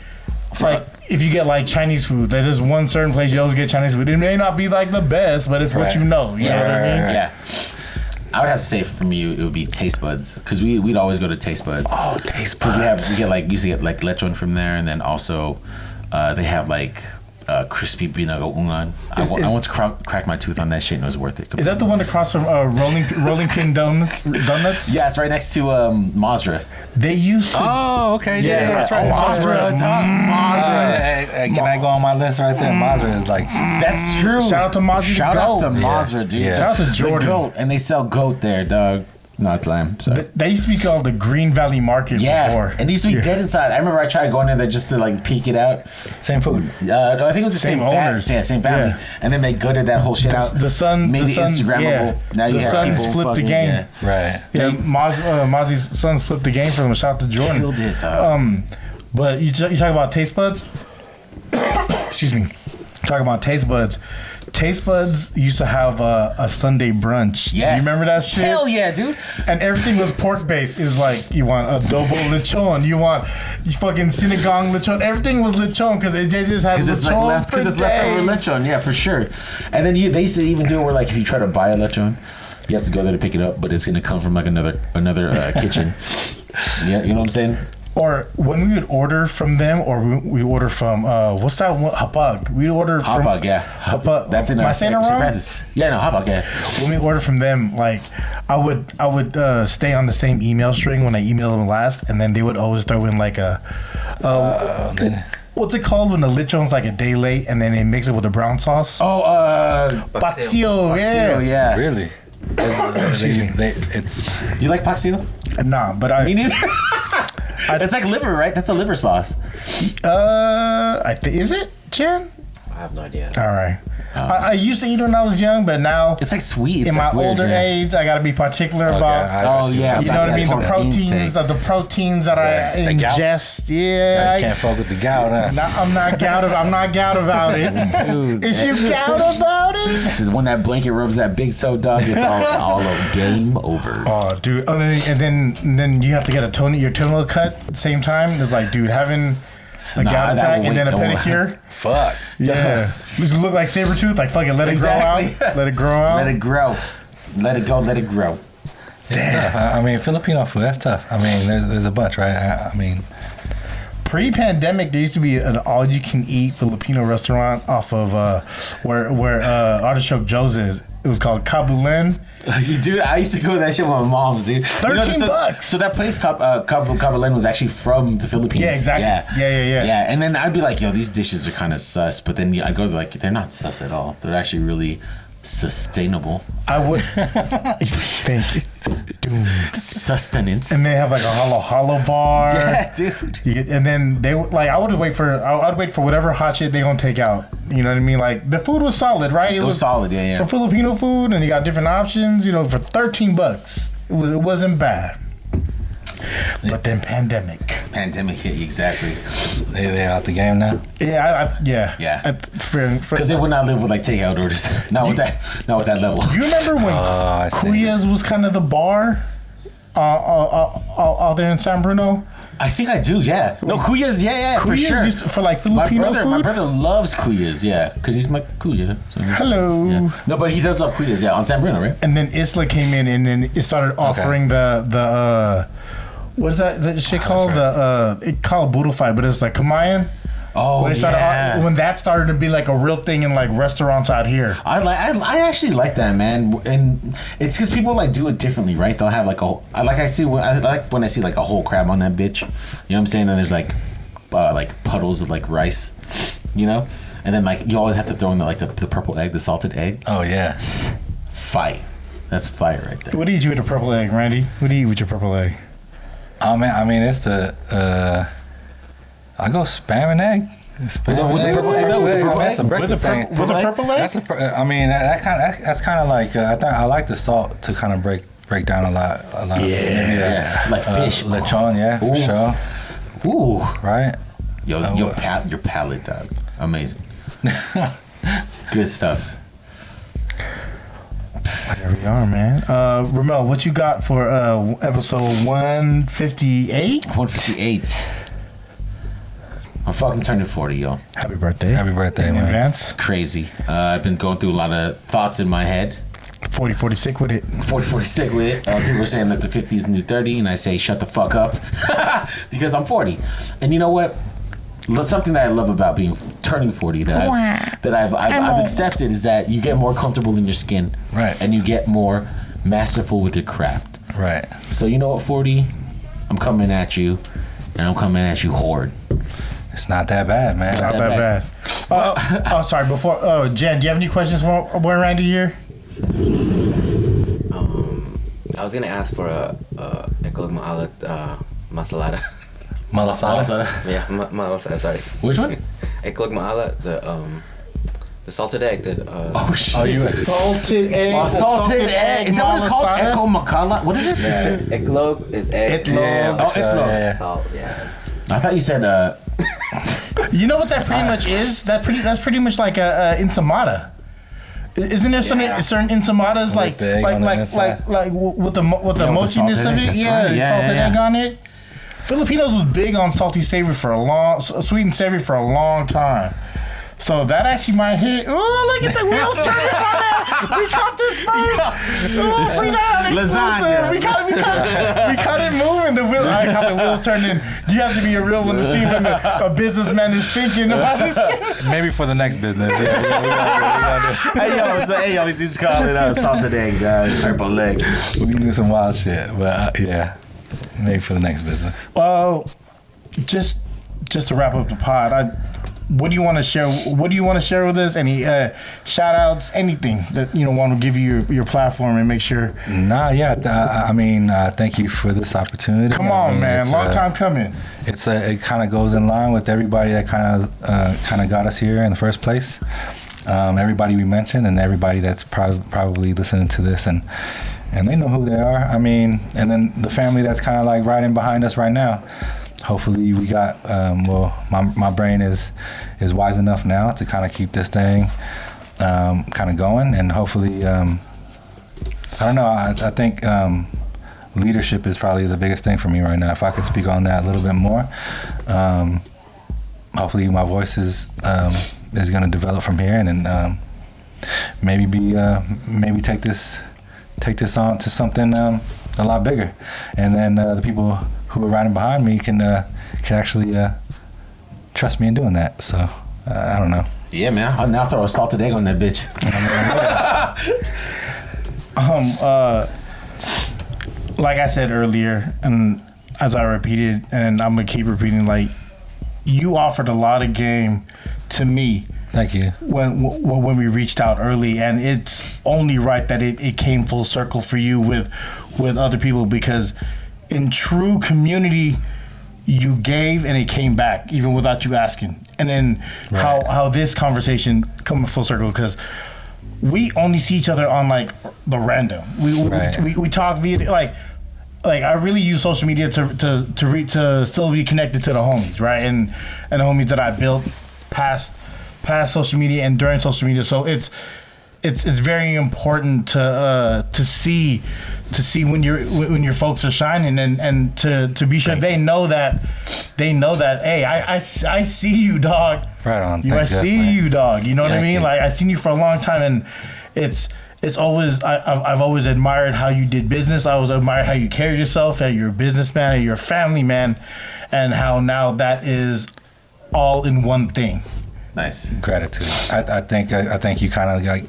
Like if you get like Chinese food, there's one certain place you always get Chinese food. It may not be like the best, but it's what you know. You know what I mean? Yeah. I would have to say for me it would be Taste Buds because we'd always go to Taste Buds. Oh, Taste Buds. We used to get like lechon from there, and then also they have like crispy binago ungan. I want to crack my tooth on that shit, and it was worth it. Is that the one across from Rolling Pin Donuts? Yeah, it's right next to Mazra. They used to. Oh, okay. Yeah, that's right. Mazra. Can I go on my list right there? Mazra is like. That's true. Shout out to Mazra. Shout out to Mazra, dude. Yeah. Shout out to Jordan. The goat, and they sell goat there, dog. No, it's lamb. Sorry. They used to be called the Green Valley Market before. And it used to be dead inside. I remember I tried going in there just to like peek it out. Same food. No, I think it was the same owners. Same family. Yeah. And then they gutted that whole shit out. The son made it Instagrammable. Yeah. Now you the have sons people flipped the game. Right. Yeah, Mozzie's sons flipped the game for them. Shout out to Jordan. Killed it, but you talk about Taste Buds. Excuse me. Talking about Taste Buds. Taste Buds used to have a Sunday brunch. Yes. You remember that shit? Hell yeah, dude. And everything was pork based. It was like you want adobo lechon, you fucking sinigang lechon. Everything was lechon because they just had lechon because it's leftover lechon. Yeah, for sure. And then they used to even do it where like if you try to buy a lechon, you have to go there to pick it up, but it's gonna come from like another kitchen. Yeah, you know what I'm saying? Or when we would order from them, or we order from what's that one? Hapag. We order from Hapag, yeah. Hapag. That's in Am I saying it wrong? Yeah, no, Hapag, yeah. When we order from them, like I would stay on the same email string when I emailed them last, and then they would always throw in like what's it called when the lechon's like a day late, and then they mix it with the brown sauce? Oh, paxio, yeah. Really? You like paxio? Nah, but Me neither. It's like liver, right? That's a liver sauce. Is it, Chan? I have no idea. All right. I used to eat when I was young, but now it's like sweet. In my older age, I gotta be particular about. You know what I mean? The proteins that I ingest. Yeah, I can't fuck with the gout. I'm not gout about it, dude. Is you gout about it? This is when that blanket rubs that big toe, dog. It's all game over. Oh, dude. And then you have to get your toenail cut at the same time. It's like, dude, having a gout attack and then a pedicure. Fuck. Yeah. Does it look like Sabretooth? Like fucking let it grow out? Let it grow out? Let it grow. Let it go, let it grow. It's tough. I mean, Filipino food, that's tough. I mean, there's a bunch, right? I mean... Pre-pandemic, there used to be an all-you-can-eat Filipino restaurant off of where Artichoke Joe's is. It was called Kabulen. Dude, I used to go to that shit with my mom's, dude. $13. So that place, Kabulen, was actually from the Philippines. Yeah, exactly. Yeah. And then I'd be like, yo, these dishes are kind of sus. But then I'd go to like, they're not sus at all. They're actually really sustainable. I would. Thank you. Sustenance. And they have like a hollow bar. Yeah, dude. And then they like I would wait for whatever hot shit they gonna take out. You know what I mean? Like the food was solid, right? It was solid, yeah. For Filipino food, and you got different options. You know, for $13, it wasn't bad. But then pandemic hit, exactly. They out the game now. Yeah, Yeah. Because they would not live with like takeout orders. Not with that level. You remember when Kuya's was kind of the bar out there in San Bruno? I think I do, yeah. No, Kuya's, yeah, for Kuya's sure. used for like Filipino food. My brother loves Kuya's, yeah, because he's my Kuya. So Hello. Yeah. No, but he does love Kuya's, yeah, on San Bruno, right? And then Isla came in, and then it started offering the what is that shit called? Right. It called Boodle Fight, but it's like Kamayan. Oh, When that started to be like a real thing in like restaurants out here. I actually like that, man, and it's because people like do it differently, right? They'll have like I like when I see like a whole crab on that bitch. You know what I'm saying? Then there's like puddles of like rice, you know, and then like you always have to throw in the purple egg, the salted egg. Oh yeah, fire. That's fire right there. What do you eat with a purple egg, Randy? What do you eat with your purple egg? Oh man, I mean it's the I go spam and egg. Spam with the purple egg. That's a breakfast thing. With the purple egg? I mean that's kind of like I like the salt to kind of break down a lot. Yeah, like fish. Lechon, yeah, for sure. Ooh, right. Your palate, dog. Amazing. Good stuff. There we are, man. Rommel, what you got for episode 158? 158. I'm fucking turning 40, yo. Happy birthday. Happy birthday, in man. advance. It's crazy. I've been going through a lot of thoughts in my head. 40 sick with it. 40 sick with it. People are saying that the 50 is the new 30, and I say shut the fuck up because I'm 40. And you know what? Something that I love about turning 40 that I've accepted is that you get more comfortable in your skin, right? And you get more masterful with your craft, right? So you know what, 40, I'm coming at you, and I'm coming at you hard. It's not that bad, man. It's not that bad. Sorry. Before, Jen, do you have any questions for Randy here? I was gonna ask for a ekolog masalada. Malasada? Yeah, malasada. Sorry. Which one? Ekolog maala, the salted egg. Oh shit! Oh, you salted egg. Salted egg. Is that what it's called? Echo Macala? What is it? Yeah. Ekolog is egg. Ekolog. Ekolog. Yeah. Salt. Yeah. I thought you said. You know what that pretty much is? That's pretty much like a ensamada. Isn't there certain ensamadas like with the mushiness of it? Salted egg on it. Filipinos was big on salty savory sweet and savory for a long time. So that actually might hit. Oh, look at the wheels turning on that. We caught this first. Oh, FREE99 exclusive. We caught it moving. I caught the wheels turning. You have to be a real one to see when a businessman is thinking about this shit. Maybe for the next business. Hey, yo, he's just calling it salted egg, guys. Purple egg. We can do some wild shit, but yeah, maybe for the next business. Well, just to wrap up the pod, what do you want to share? What do you want to share with us? Any shout outs? Anything that want to give you your platform and make sure? Thank you for this opportunity. Come on, man, long time coming. It kind of goes in line with everybody that kind of got us here in the first place. Everybody we mentioned and everybody that's probably listening to this and they know who they are. I mean, and then the family that's kind of like riding behind us right now. Hopefully we got my brain is wise enough now to kind of keep this thing kind of going, and hopefully I don't know, I think leadership is probably the biggest thing for me right now. If I could speak on that a little bit more, hopefully my voice is going to develop from here, and then maybe take this on to something a lot bigger, and then the people who are riding behind me can actually trust me in doing that. So I don't know. Yeah, man. I'll now throw a salted egg on that bitch. Like I said earlier, and as I repeated, and I'm gonna keep repeating, like, you offered a lot of game to me Thank you. When we reached out early, and it's only right that it came full circle for you with other people, because in true community, you gave and it came back even without you asking. And then Right. how this conversation come full circle, because we only see each other on like the random. We talk via like I really use social media to still be connected to the homies, right? And the homies that I built past social media and during social media. So it's very important to see when your folks are shining, and to be sure they know that hey, I see you, dog. Right on. I see you, dog. You know what I mean? Like, I've seen you for a long time, and it's always I've always admired how you did business. I always admired how you carried yourself, that you're a businessman and you're a family man, and how now that is all in one thing. Nice. Gratitude. I think you kind of like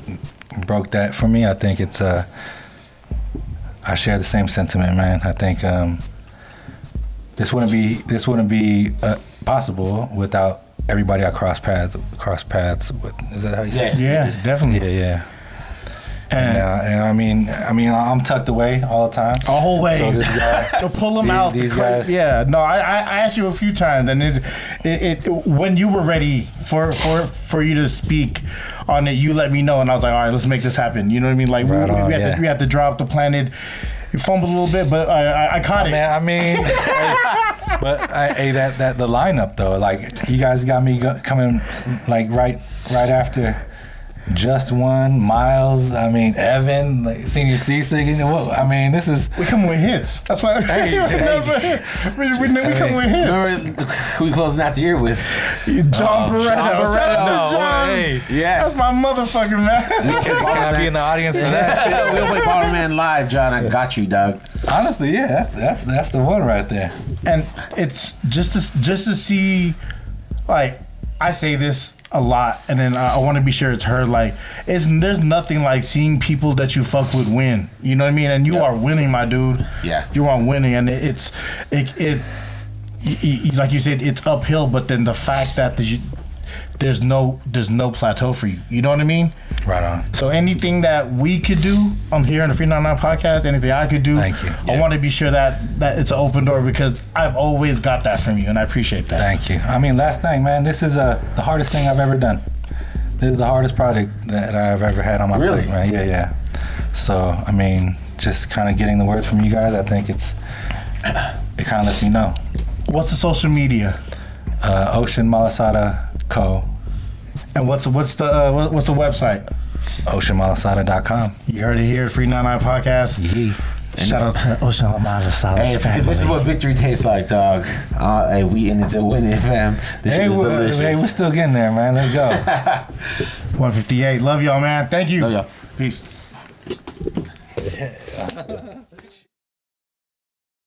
broke that for me. I think it's I share the same sentiment, man. I think this wouldn't be possible without everybody I cross paths with. Is that how you say it? Yeah, definitely. Yeah. And I mean, I'm tucked away all the time. Always. So this guy, to pull them out. these guys. Yeah. No, I asked you a few times, and it when you were ready for you to speak on it, you let me know, and I was like, all right, let's make this happen. You know what I mean? Like, we had to drop the planet. You fumbled a little bit, but I caught it. Man, I mean, that the lineup though, like you guys got me coming like right after. Just One, Miles, I mean, Evan, like Senior C singing. I mean, this is... We come with hits. That's why... we come with hits. Remember who we closing out the year with? John Barretto. No, John. hey. Yeah. That's my motherfucking man. Can I be in the audience for that? We'll play Bottle Man live, John. I got you, dog. Honestly, yeah, that's the one right there. And it's just to see, like, I say this a lot, and then I want to be sure it's heard. Like, there's nothing like seeing people that you fuck with win. You know what I mean? And you are winning, my dude. Yeah. You are winning, and it like you said, it's uphill. But then the fact that there's no plateau for you. You know what I mean? Right on. So anything that we could do on here on the FREE99 podcast, anything I could do, Thank you. I want to be sure that it's an open door, because I've always got that from you, and I appreciate that. Thank you. I mean, last thing, man, this is the hardest thing I've ever done. This is the hardest project that I've ever had on my plate, man. Yeah. So, I mean, just kind of getting the words from you guys, I think it kind of lets me know. What's the social media? Ocean Malasada Co. And what's the website? OceanMalasada.com. You heard it here, FREE99 podcast. Yeah. Shout out to Ocean Malasada. Hey, if this is what victory tastes like, dog. Hey, we in it to win it, fam. This shit is delicious. Hey, we're still getting there, man. Let's go. 158. Love y'all, man. Thank you. Love y'all. Peace. Yeah.